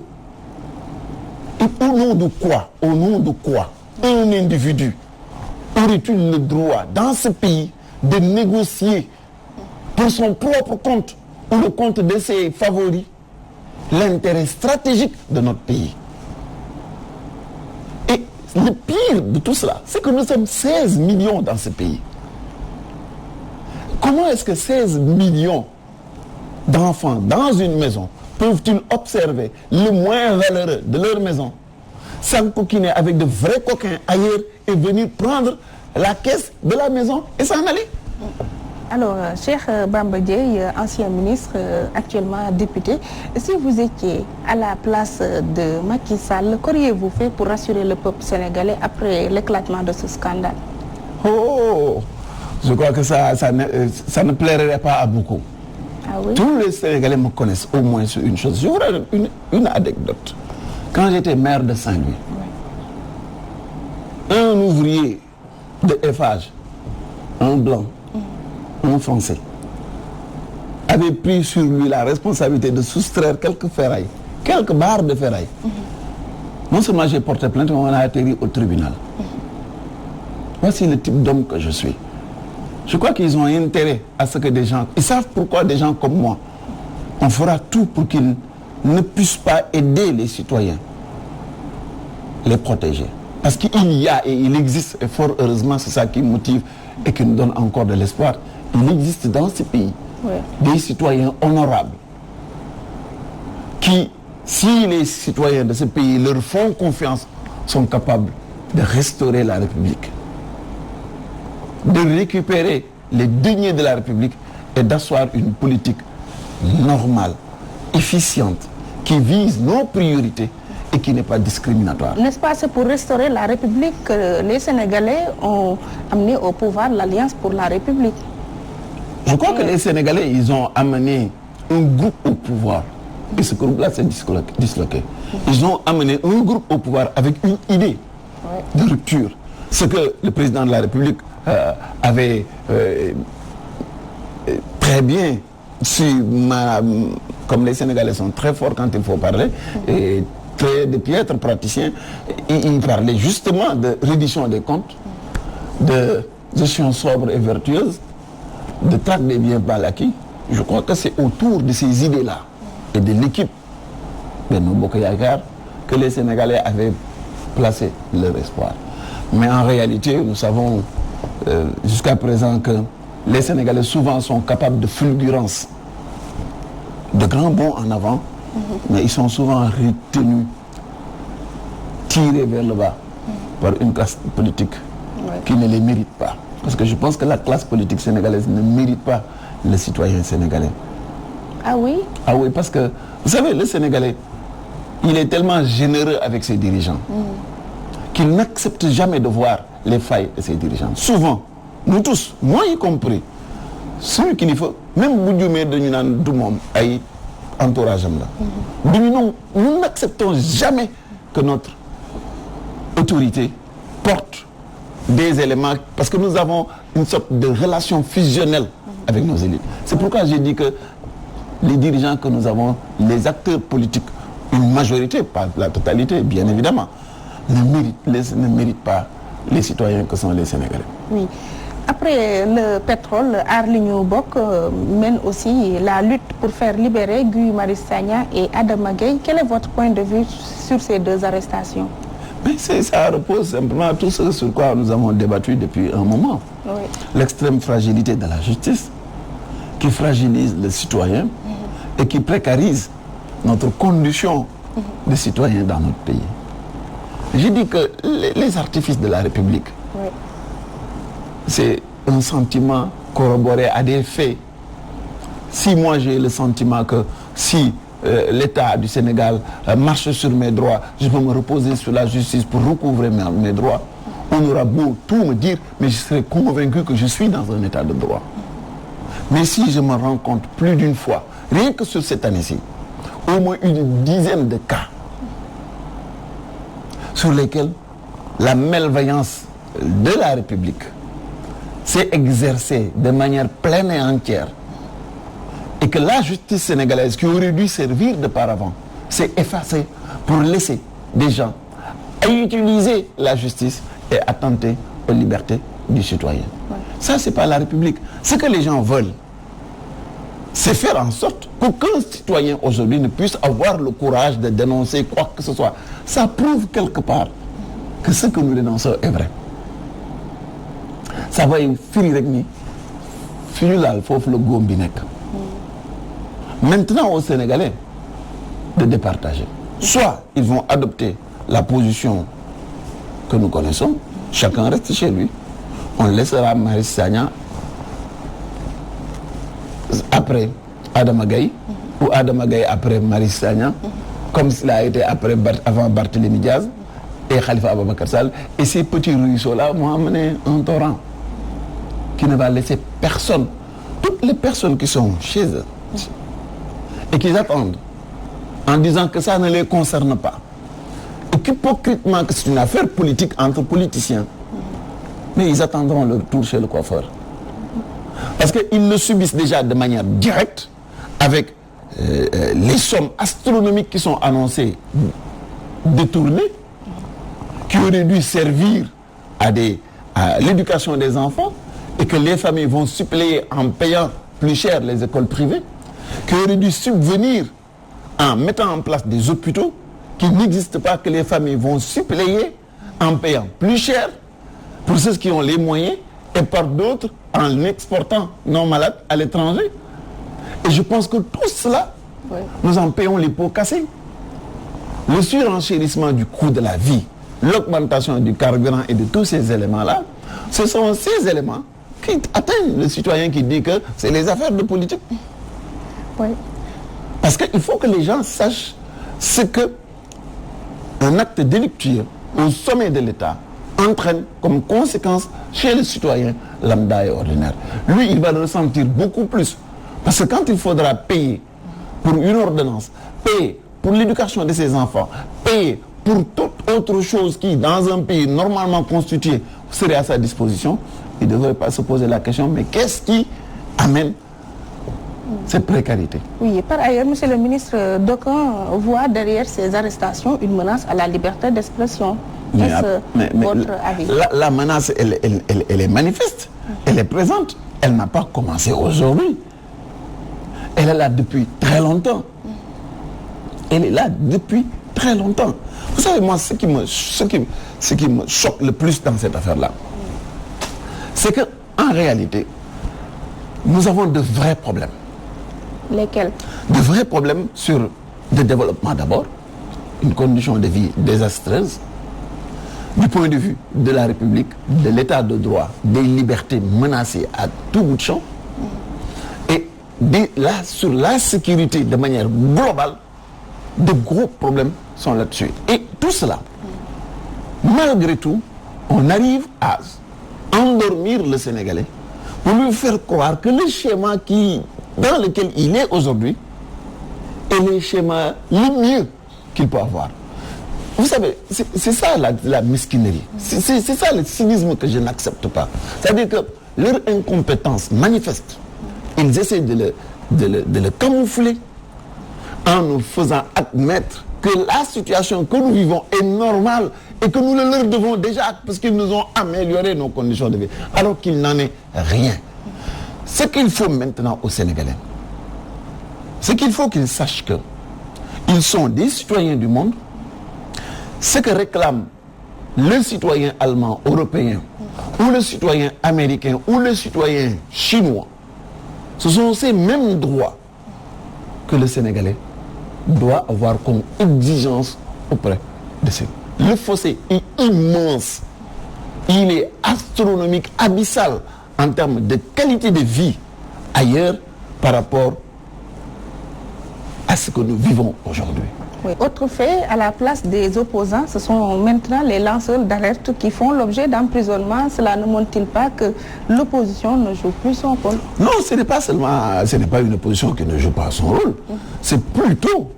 Et au nom de quoi? Au nom de quoi un individu aurait-il le droit dans ce pays de négocier pour son propre compte ou le compte de ses favoris l'intérêt stratégique de notre pays? Et le pire de tout cela, c'est que nous sommes 16 millions dans ce pays. Comment est-ce que 16 millions d'enfants dans une maison peuvent-ils observer le moins valeureux de leur maison sans coquiner avec de vrais coquins ailleurs et venir prendre la caisse de la maison et s'en aller? Alors, Cheikh Bamba Dièye, ancien ministre, actuellement député, si vous étiez à la place de Macky Sall, qu'auriez-vous fait pour rassurer le peuple sénégalais après l'éclatement de ce scandale? Oh, je crois que ça ne plairait pas à beaucoup. Ah oui? Tous les Sénégalais me connaissent au moins sur une chose. Je vous donne une anecdote. Quand j'étais maire de Saint-Louis, un ouvrier de Eiffage, un blanc, un Français, avait pris sur lui la responsabilité de soustraire quelques ferrailles, quelques barres de ferraille. Non seulement j'ai porté plainte, mais on a atterri au tribunal. Voici le type d'homme que je suis. Je crois qu'ils ont intérêt à ce que des gens... Ils savent pourquoi des gens comme moi, on fera tout pour qu'ils ne puissent pas aider les citoyens, les protéger. Parce qu'il y a et il existe, et fort heureusement, c'est ça qui motive et qui nous donne encore de l'espoir. Il existe dans ce pays des citoyens honorables qui, si les citoyens de ce pays leur font confiance, sont capables de restaurer la République, de récupérer les deniers de la République et d'asseoir une politique normale, efficiente, qui vise nos priorités et qui n'est pas discriminatoire. N'est-ce pas, c'est pour restaurer la République que les Sénégalais ont amené au pouvoir l'Alliance pour la République? Je crois que les Sénégalais, ils ont amené un groupe au pouvoir. Et ce groupe-là s'est disloqué. Ils ont amené un groupe au pouvoir avec une idée de rupture. Ce que le président de la République avait très bien su, comme les Sénégalais sont très forts quand il faut parler, et de piètres praticiens, il parlait justement de reddition des comptes, de gestion sobre et vertueuse, de traque des biens mal acquis. Je crois que c'est autour de ces idées-là et de l'équipe Benno Bokk Yakaar que les Sénégalais avaient placé leur espoir. Mais en réalité, nous savons jusqu'à présent que les Sénégalais souvent sont capables de fulgurance, de grands bonds en avant, mais ils sont souvent retenus, tirés vers le bas par une classe politique qui ne les mérite pas. Parce que je pense que la classe politique sénégalaise ne mérite pas le citoyen sénégalais. Ah oui? Ah oui, parce que, vous savez, le Sénégalais, il est tellement généreux avec ses dirigeants qu'il n'accepte jamais de voir les failles de ses dirigeants. Souvent, nous tous, moi y compris, celui qu'il faut, même Boudjoumé de Nunan Doumom, aïe, entourage là. Nous n'acceptons jamais que notre autorité porte des éléments, parce que nous avons une sorte de relation fusionnelle avec nos élites. C'est pourquoi j'ai dit que les dirigeants que nous avons, les acteurs politiques, une majorité, pas la totalité, bien évidemment, ne méritent pas les citoyens que sont les Sénégalais. Oui. Après le pétrole, Aar Li Ñu Bokk mène aussi la lutte pour faire libérer Guy Marius Sagna et Adama Gaye. Quel est votre point de vue sur ces deux arrestations? Mais ça repose simplement tout ce sur quoi nous avons débattu depuis un moment. Oui. L'extrême fragilité de la justice qui fragilise le citoyen et qui précarise notre condition de citoyen dans notre pays. J'ai dit que les artifices de la République, c'est un sentiment corroboré à des faits. Si moi j'ai le sentiment que si l'État du Sénégal marche sur mes droits, je peux me reposer sur la justice pour recouvrer mes droits, on aura beau tout me dire, mais je serai convaincu que je suis dans un état de droit. Mais si je me rends compte plus d'une fois, rien que sur cette année-ci, au moins une dizaine de cas sur lesquels la malveillance de la République s'est exercée de manière pleine et entière, et que la justice sénégalaise, qui aurait dû servir de paravent, s'est effacée pour laisser des gens à utiliser la justice et attenter aux libertés du citoyen. Ouais. Ça, c'est pas la République. Ce que les gens veulent, c'est faire en sorte qu'aucun citoyen aujourd'hui ne puisse avoir le courage de dénoncer quoi que ce soit. Ça prouve quelque part que ce que nous dénonçons est vrai. Ça va finir avec nous. Finir il faut le gombinek. Maintenant aux Sénégalais de départager. Soit ils vont adopter la position que nous connaissons, chacun reste chez lui. On laissera Marie Sagna après Adama Gaye ou Adama Gaye après Marie Sagna, comme cela a été avant Barthélémy Diaz et Khalifa Ababacar Sall. Et ces petits ruisseaux-là vont amener un torrent qui ne va laisser personne, toutes les personnes qui sont chez eux et qui attendent en disant que ça ne les concerne pas et qu'hypocritement que c'est une affaire politique entre politiciens, mais ils attendront leur tour chez le coiffeur. Parce qu'ils le subissent déjà de manière directe avec les sommes astronomiques qui sont annoncées détournées, qui auraient dû servir à l'éducation des enfants et que les familles vont suppléer en payant plus cher les écoles privées, qui auraient dû subvenir en mettant en place des hôpitaux qui n'existent pas, que les familles vont suppléer en payant plus cher pour ceux qui ont les moyens et par d'autres en exportant nos malades à l'étranger. Et je pense que tout cela, nous en payons les pots cassés. Le surenchérissement du coût de la vie, l'augmentation du carburant et de tous ces éléments-là, ce sont ces éléments qui atteignent le citoyen qui dit que c'est les affaires de politique. Oui. Parce qu'il faut que les gens sachent ce que un acte délictueux au sommet de l'État entraîne comme conséquence chez le citoyen lambda et ordinaire. Lui, il va le ressentir beaucoup plus. Parce que quand il faudra payer pour une ordonnance, payer pour l'éducation de ses enfants, payer pour toute autre chose qui, dans un pays normalement constitué, serait à sa disposition, il ne devrait pas se poser la question, mais qu'est-ce qui amène cette précarité? Oui, par ailleurs, monsieur le ministre, d'aucuns voient derrière ces arrestations une menace à la liberté d'expression. Mais votre avis? La menace, elle est manifeste, elle est présente, elle n'a pas commencé aujourd'hui. Elle est là depuis très longtemps. Elle est là depuis très longtemps. Vous savez, moi, ce qui me choque le plus dans cette affaire-là, c'est qu'en réalité, nous avons de vrais problèmes. Lesquels? De vrais problèmes sur le développement d'abord, une condition de vie désastreuse, du point de vue de la République, de l'état de droit, des libertés menacées à tout bout de champ, et là, sur la sécurité de manière globale, de gros problèmes sont là-dessus. Et tout cela, malgré tout, on arrive à endormir le Sénégalais pour lui faire croire que le schéma dans lequel il est aujourd'hui est le schéma le mieux qu'il peut avoir. Vous savez, c'est ça la mesquinerie. C'est ça le cynisme que je n'accepte pas. C'est-à-dire que leur incompétence manifeste, ils essaient de le camoufler en nous faisant admettre que la situation que nous vivons est normale et que nous le leur devons déjà parce qu'ils nous ont amélioré nos conditions de vie, alors qu'il n'en est rien. Ce qu'il faut maintenant aux Sénégalais, c'est qu'il faut qu'ils sachent qu'ils sont des citoyens du monde. Ce que réclame le citoyen allemand, européen, ou le citoyen américain, ou le citoyen chinois, ce sont ces mêmes droits que le Sénégalais doit avoir comme exigence auprès de ces. Le fossé est immense. Il est astronomique, abyssal en termes de qualité de vie ailleurs par rapport à ce que nous vivons aujourd'hui. Oui. Autre fait, à la place des opposants, ce sont maintenant les lanceurs d'alerte qui font l'objet d'emprisonnement. Cela ne montre-t-il pas que l'opposition ne joue plus son rôle? Non, ce n'est pas une opposition qui ne joue pas son rôle. C'est plutôt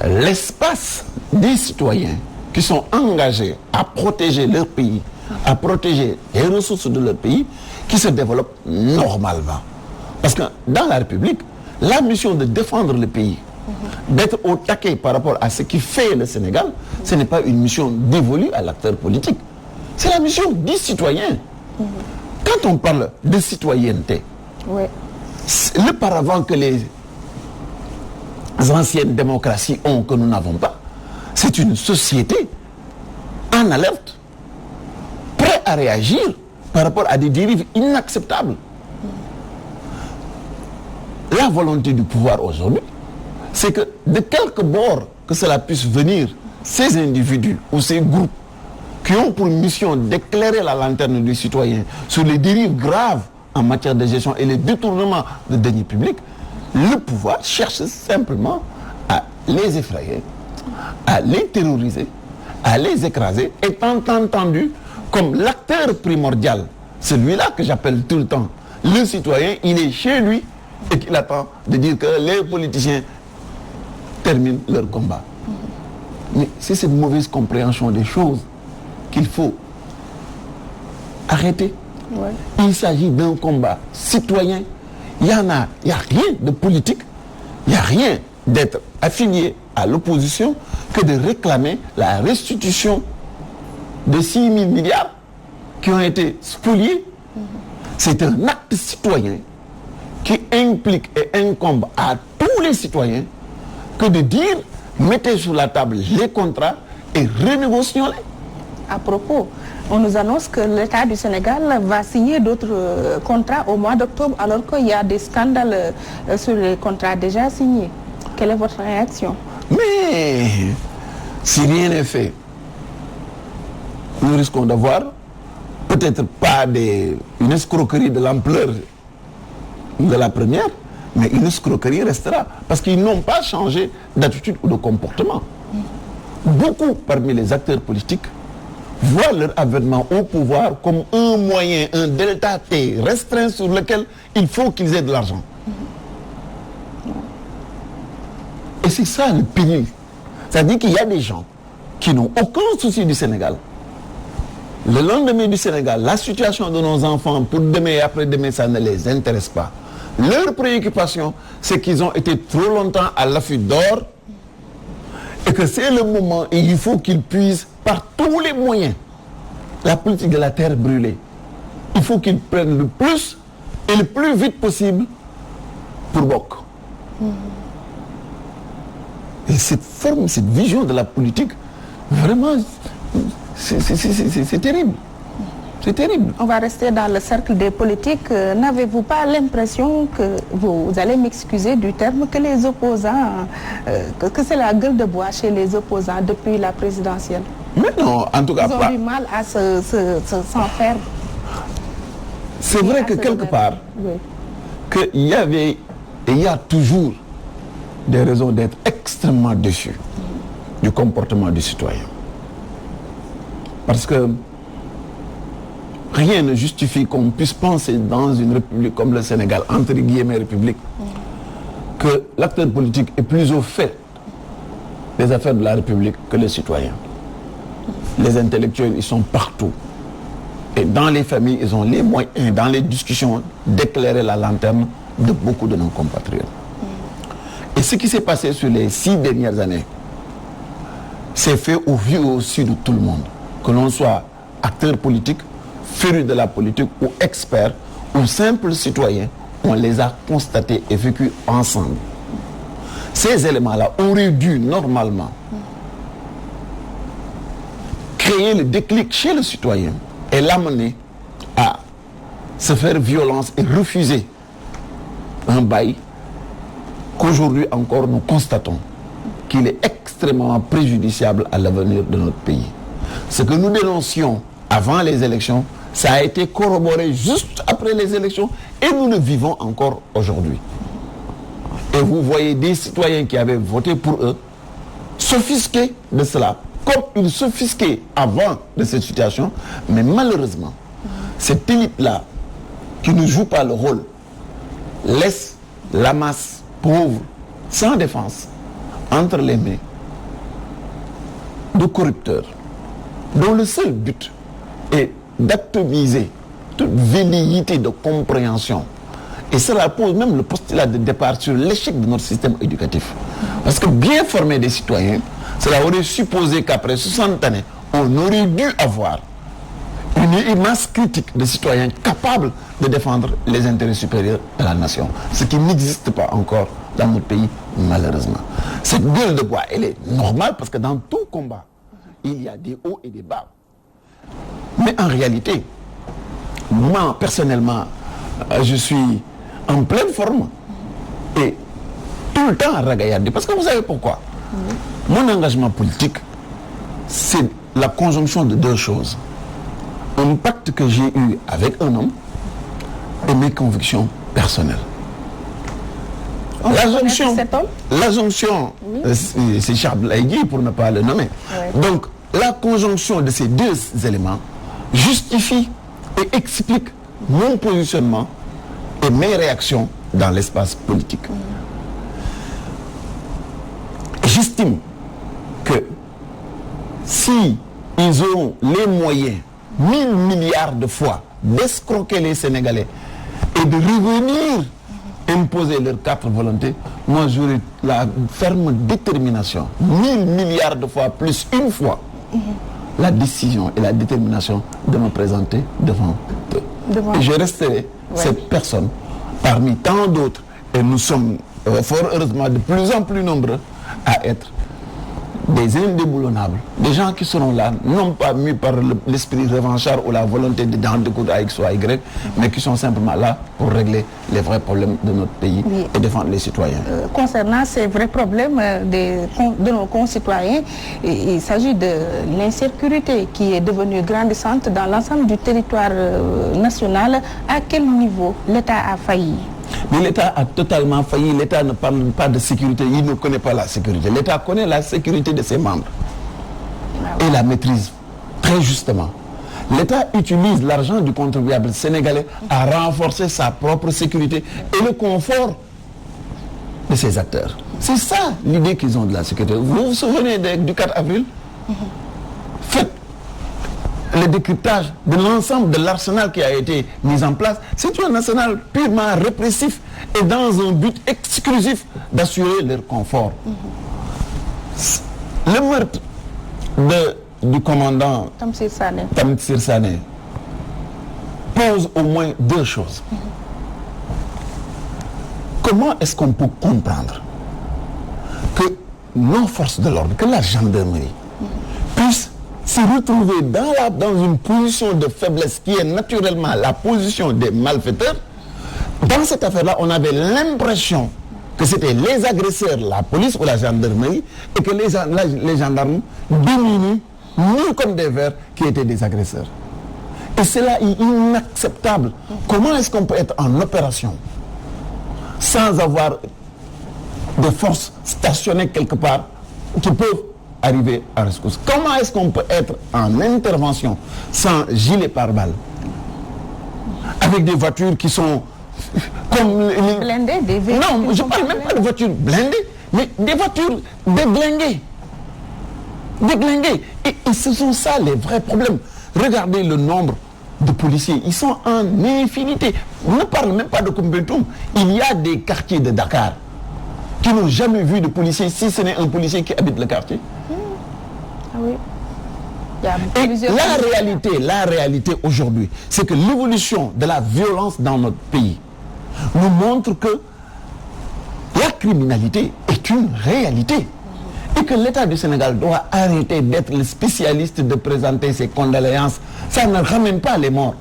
l'espace des citoyens qui sont engagés à protéger leur pays à protéger les ressources de leur pays qui se développent normalement. Parce que dans la République, la mission de défendre le pays, d'être au taquet par rapport à ce qui fait le Sénégal, ce n'est pas une mission dévolue à l'acteur politique. C'est la mission du citoyen. Quand on parle de citoyenneté, le paravent que les anciennes démocraties ont, que nous n'avons pas, c'est une société en alerte, prête à réagir par rapport à des dérives inacceptables. La volonté du pouvoir aujourd'hui, c'est que de quelque bord que cela puisse venir, ces individus ou ces groupes qui ont pour mission d'éclairer la lanterne du citoyen sur les dérives graves en matière de gestion et les détournements de deniers publics, le pouvoir cherche simplement à les effrayer, à les terroriser, à les écraser, étant entendu comme l'acteur primordial, celui-là que j'appelle tout le temps le citoyen, il est chez lui et qu'il attend de dire que les politiciens terminent leur combat. Mais c'est cette mauvaise compréhension des choses qu'il faut arrêter. Il s'agit d'un combat citoyen. Il n'y a rien de politique, il n'y a rien d'être affilié à l'opposition que de réclamer la restitution de 6 000 milliards qui ont été spoliés. C'est un acte citoyen qui implique et incombe à tous les citoyens que de dire mettez sur la table les contrats et renégocions-les. À propos, on nous annonce que l'État du Sénégal va signer d'autres contrats au mois d'octobre alors qu'il y a des scandales sur les contrats déjà signés. Quelle est votre réaction? Mais si rien n'est fait, nous risquons d'avoir peut-être pas une escroquerie de l'ampleur de la première, mais une escroquerie restera parce qu'ils n'ont pas changé d'attitude ou de comportement. Beaucoup parmi les acteurs politiques voient leur avènement au pouvoir comme un moyen, un delta T restreint sur lequel il faut qu'ils aient de l'argent. Et c'est ça le pénible. C'est-à-dire qu'il y a des gens qui n'ont aucun souci du Sénégal. Le lendemain du Sénégal, la situation de nos enfants pour demain et après-demain, ça ne les intéresse pas. Leur préoccupation, c'est qu'ils ont été trop longtemps à l'affût d'or et que c'est le moment où il faut qu'ils puissent par tous les moyens la politique de la terre brûlée. Il faut qu'ils prennent le plus et le plus vite possible pour Bok. Et cette forme, cette vision de la politique, vraiment, c'est terrible. C'est terrible. On va rester dans le cercle des politiques. N'avez-vous pas l'impression que, vous allez m'excuser du terme, que les opposants, que c'est la gueule de bois chez les opposants depuis la présidentielle? Mais non, en tout cas pas. Ils ont du mal à s'en faire. C'est vrai que quelque part, qu'il y avait et il y a toujours des raisons d'être extrêmement déçus du comportement du citoyen. Parce que rien ne justifie qu'on puisse penser dans une république comme le Sénégal, entre guillemets république, que l'acteur politique est plus au fait des affaires de la République que les citoyens. Les intellectuels, ils sont partout. Et dans les familles, ils ont les moyens, dans les discussions, d'éclairer la lanterne de beaucoup de nos compatriotes. Et ce qui s'est passé sur les 6 dernières années, c'est fait au vu et au su de tout le monde. Que l'on soit acteur politique, féru de la politique ou expert ou simple citoyen, on les a constatés et vécus ensemble. Ces éléments-là auraient dû normalement créer le déclic chez le citoyen et l'amener à se faire violence et refuser un bail qu'aujourd'hui encore nous constatons qu'il est extrêmement préjudiciable à l'avenir de notre pays. Ce que nous dénoncions avant les élections, ça a été corroboré juste après les élections et nous le vivons encore aujourd'hui. Et vous voyez des citoyens qui avaient voté pour eux s'offusquer de cela, comme ils s'offusquaient avant de cette situation, mais malheureusement, cette élite-là, qui ne joue pas le rôle, laisse la masse pauvre, sans défense, entre les mains de corrupteurs, dont le seul but et d'atomiser toute velléité de compréhension. Et cela pose même le postulat de départ sur l'échec de notre système éducatif. Parce que bien former des citoyens, cela aurait supposé qu'après 60 années, on aurait dû avoir une masse critique de citoyens capables de défendre les intérêts supérieurs de la nation. Ce qui n'existe pas encore dans notre pays, malheureusement. Cette gueule de bois, elle est normale parce que dans tout combat, il y a des hauts et des bas. Mais en réalité, moi, personnellement, je suis en pleine forme et tout le temps à ragaillarder. Parce que vous savez pourquoi? Mon engagement politique, c'est la conjonction de deux choses. Un pacte que j'ai eu avec un homme et mes convictions personnelles. L'assomption, c'est Charles Blay pour ne pas le nommer. Ouais. Donc, la conjonction de ces deux éléments justifie et explique mon positionnement et mes réactions dans l'espace politique. J'estime que si ils ont les moyens 1000 milliards de fois d'escroquer les Sénégalais et de revenir imposer leurs 4 volontés, moi j'aurais la ferme détermination, 1000 milliards de fois plus une fois, la décision et la détermination de me présenter devant eux. Et je resterai cette personne parmi tant d'autres, et nous sommes fort heureusement de plus en plus nombreux à être des indéboulonnables, des gens qui seront là, non pas mus par l'esprit revanchard ou la volonté de d'en découdre à X ou à Y, mais qui sont simplement là pour régler les vrais problèmes de notre pays et défendre les citoyens. Concernant ces vrais problèmes de nos concitoyens, il s'agit de l'insécurité qui est devenue grandissante dans l'ensemble du territoire national. À quel niveau l'État a failli? Mais l'État a totalement failli. L'État ne parle pas de sécurité, il ne connaît pas la sécurité. L'État connaît la sécurité de ses membres et la maîtrise très justement. L'État utilise l'argent du contribuable sénégalais à renforcer sa propre sécurité et le confort de ses acteurs. C'est ça l'idée qu'ils ont de la sécurité. Vous vous souvenez du 4 avril? Faites le décryptage de l'ensemble de l'arsenal qui a été mis en place. C'est un arsenal purement répressif et dans un but exclusif d'assurer leur confort. Le meurtre du commandant Tamsir Sané pose au moins deux choses. Comment est-ce qu'on peut comprendre que nos forces de l'ordre, que la gendarmerie puisse se retrouver dans une position de faiblesse qui est naturellement la position des malfaiteurs? Dans cette affaire-là, on avait l'impression que c'était les agresseurs, la police ou la gendarmerie, et que les gendarmes démunis, nus comme des vers, qui étaient des agresseurs. Et cela est inacceptable. Comment est-ce qu'on peut être en opération sans avoir des forces stationnées quelque part qui peuvent arriver à rescousse? Comment est-ce qu'on peut être en intervention sans gilet pare-balles, avec des voitures qui sont comme blindées, des véhicules? Non, je ne parle même pas de voitures blindées, mais des voitures déglinguées. Et ce sont ça les vrais problèmes. Regardez le nombre de policiers, ils sont en infinité. On ne parle même pas de Koumpentoum. Il y a des quartiers de Dakar qui n'ont jamais vu de policiers, si ce n'est un policier qui habite le quartier. Ah oui. Et la réalité aujourd'hui, c'est que l'évolution de la violence dans notre pays nous montre que la criminalité est une réalité. Et que l'État du Sénégal doit arrêter d'être le spécialiste de présenter ses condoléances. Ça ne ramène pas les morts.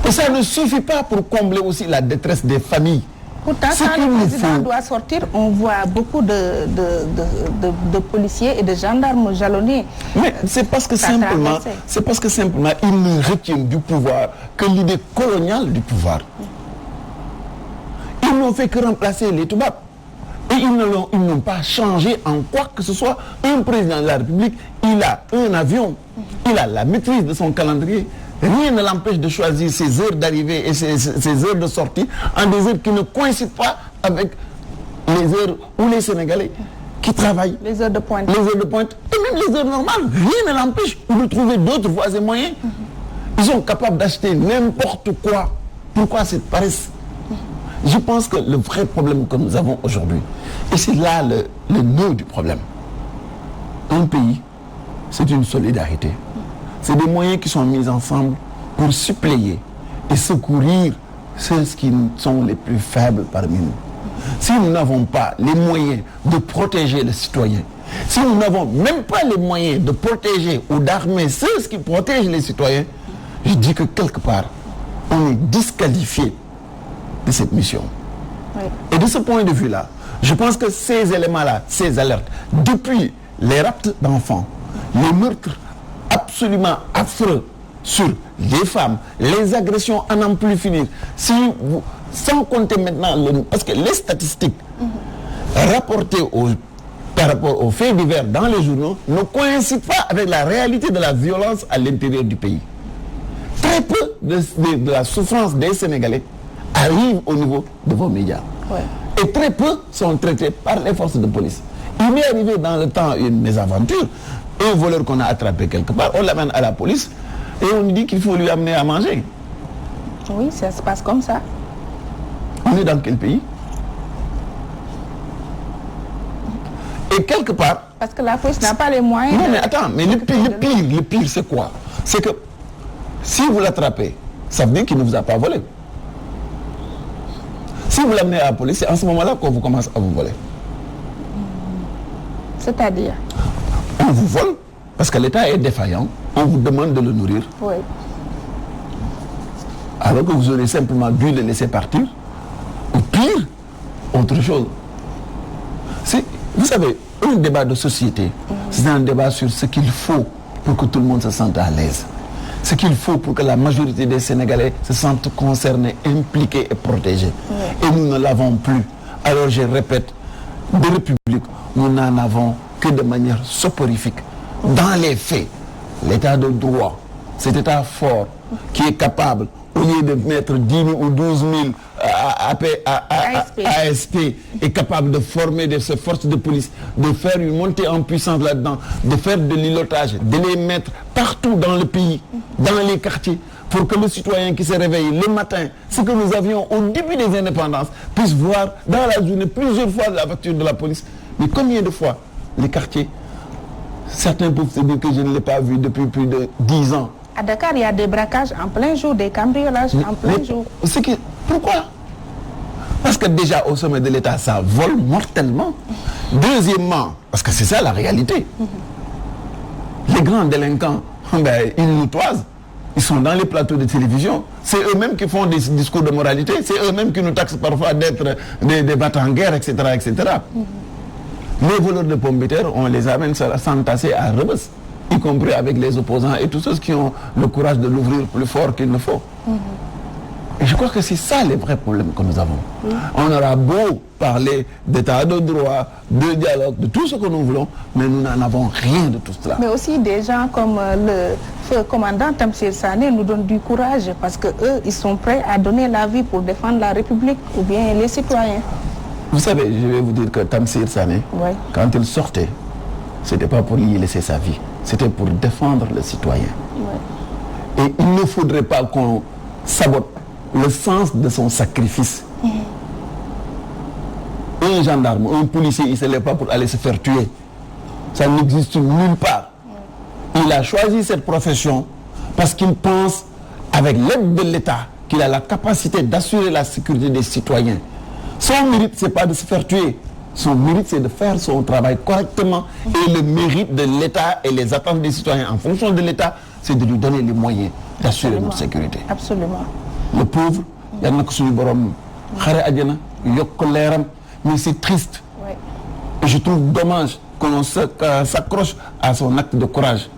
Et ça ne suffit pas pour combler aussi la détresse des familles. Pourtant, quand le président doit sortir, on voit beaucoup de policiers et de gendarmes jalonnés. Mais c'est parce que simplement, ils ne retiennent du pouvoir que l'idée coloniale du pouvoir. Ils n'ont fait que remplacer les Toubabs. Et ils n'ont pas changé en quoi que ce soit. Un président de la République, il a un avion, il a la maîtrise de son calendrier. Rien ne l'empêche de choisir ses heures d'arrivée et ses heures de sortie en des heures qui ne coïncident pas avec les heures où les Sénégalais qui travaille. Les heures de pointe. Les heures de pointe. Et même les heures normales. Rien ne l'empêche de trouver d'autres voies et moyens. Ils sont capables d'acheter n'importe quoi. Pourquoi cette paresse? Je pense que le vrai problème que nous avons aujourd'hui, et c'est là le nœud du problème. Un pays, c'est une solidarité. C'est des moyens qui sont mis ensemble pour suppléer et secourir ceux qui sont les plus faibles parmi nous. Si nous n'avons pas les moyens de protéger les citoyens, si nous n'avons même pas les moyens de protéger ou d'armer ceux qui protègent les citoyens, je dis que quelque part, on est disqualifié de cette mission. Oui. Et de ce point de vue-là, je pense que ces éléments-là, ces alertes, depuis les rapts d'enfants, les meurtres absolument affreux sur les femmes, les agressions à n'en plus finir, sans compter maintenant, parce que les statistiques rapportées par rapport aux faits divers dans les journaux ne coïncident pas avec la réalité de la violence à l'intérieur du pays. Très peu de la souffrance des Sénégalais arrive au niveau de vos médias. Ouais. Et très peu sont traités par les forces de police. Il m'est arrivé dans le temps une mésaventure, un voleur qu'on a attrapé quelque part, on l'amène à la police et on lui dit qu'il faut lui amener à manger. Oui, ça se passe comme ça. On est dans quel pays? Et quelque part... Parce que la police n'a pas les moyens... Non mais attends, mais le pire c'est quoi? C'est que si vous l'attrapez, ça veut dire qu'il ne vous a pas volé. Si vous l'amenez à la police, c'est en ce moment-là qu'on vous commence à vous voler. C'est-à-dire? On vous vole parce que l'État est défaillant, on vous demande de le nourrir. Oui. Alors que vous aurez simplement dû le laisser partir. Ou pire, autre chose. Vous savez, un débat de société, c'est un débat sur ce qu'il faut pour que tout le monde se sente à l'aise. Ce qu'il faut pour que la majorité des Sénégalais se sentent concernés, impliqués et protégés. Oui. Et nous ne l'avons plus. Alors je répète, de République, nous n'en avons que de manière soporifique. Dans les faits, l'état de droit, cet état fort qui est capable, au lieu de mettre 10 000 ou 12 000 ASP, est capable de former ces forces de police, de faire une montée en puissance là-dedans, de faire de l'îlotage, de les mettre partout dans le pays, dans les quartiers, pour que le citoyen qui se réveille le matin, ce que nous avions au début des indépendances, puisse voir dans la journée plusieurs fois la voiture de la police. Mais combien de fois les quartiers, certains peuvent se dire que je ne l'ai pas vu depuis plus de 10 ans. À Dakar, il y a des braquages en plein jour, des cambriolages en plein jour. Pourquoi? Parce que déjà au sommet de l'État, ça vole mortellement. Deuxièmement, parce que c'est ça la réalité. Les grands délinquants, ils nous toisent. Ils sont dans les plateaux de télévision. C'est eux-mêmes qui font des discours de moralité. C'est eux-mêmes qui nous taxent parfois d'être des battants en guerre, etc. etc. Les voleurs de pommes de terre, on les amène s'entasser à Rebeuss, y compris avec les opposants et tous ceux qui ont le courage de l'ouvrir plus fort qu'il ne faut. Et je crois que c'est ça les vrais problèmes que nous avons. On aura beau parler d'état de droit, de dialogue, de tout ce que nous voulons, mais nous n'en avons rien de tout cela. Mais aussi des gens comme le feu commandant Tamsir Sané nous donnent du courage parce qu'eux, ils sont prêts à donner la vie pour défendre la République ou bien les citoyens. Vous savez, je vais vous dire que Tamsir Sané, quand il sortait, ce n'était pas pour y laisser sa vie, c'était pour défendre le citoyen. Et il ne faudrait pas qu'on sabote le sens de son sacrifice. Un gendarme, un policier, il ne se lève pas pour aller se faire tuer. Ça n'existe nulle part. Il a choisi cette profession parce qu'il pense, avec l'aide de l'État, qu'il a la capacité d'assurer la sécurité des citoyens. Son mérite, ce n'est pas de se faire tuer. Son mérite, c'est de faire son travail correctement. Et le mérite de l'État et les attentes des citoyens en fonction de l'État, c'est de lui donner les moyens d'assurer notre sécurité. Absolument. Le pauvre, il y en a qui sont borom xare adjana yok leeram, mais c'est triste. Et je trouve dommage qu'on s'accroche à son acte de courage.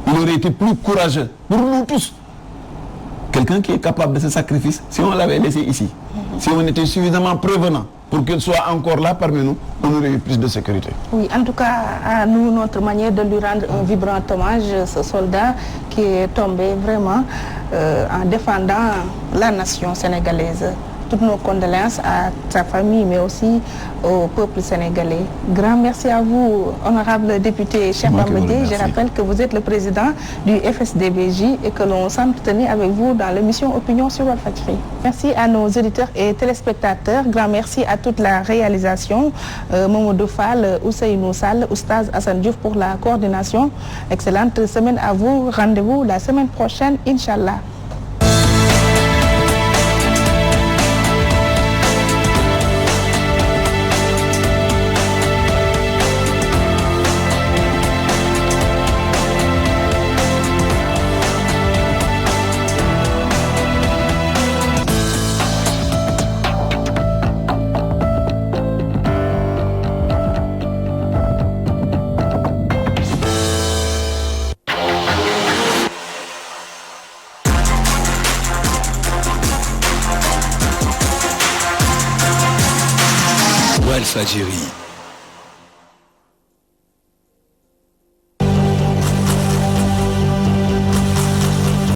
Il aurait été plus courageux pour nous tous. Quelqu'un qui est capable de ce sacrifice, si on l'avait laissé ici, si on était suffisamment prévenant pour qu'il soit encore là parmi nous, on aurait eu plus de sécurité. Oui, en tout cas, à nous, notre manière de lui rendre un vibrant hommage, ce soldat qui est tombé vraiment en défendant la nation sénégalaise. toutes nos condoléances à sa famille, mais aussi au peuple sénégalais. Grand merci à vous, honorable député Cheikh Bamba Dièye. Je rappelle que vous êtes le président du FSDBJ et que l'on s'entretient avec vous dans l'émission Opinion sur Walfadjri. Merci à nos auditeurs et téléspectateurs. Grand merci à toute la réalisation. Mamadou Fall, Ousseynou Sall, Oustaz Assane Diouf pour la coordination. Excellente semaine à vous. Rendez-vous la semaine prochaine, Inch'Allah. Walfadjri.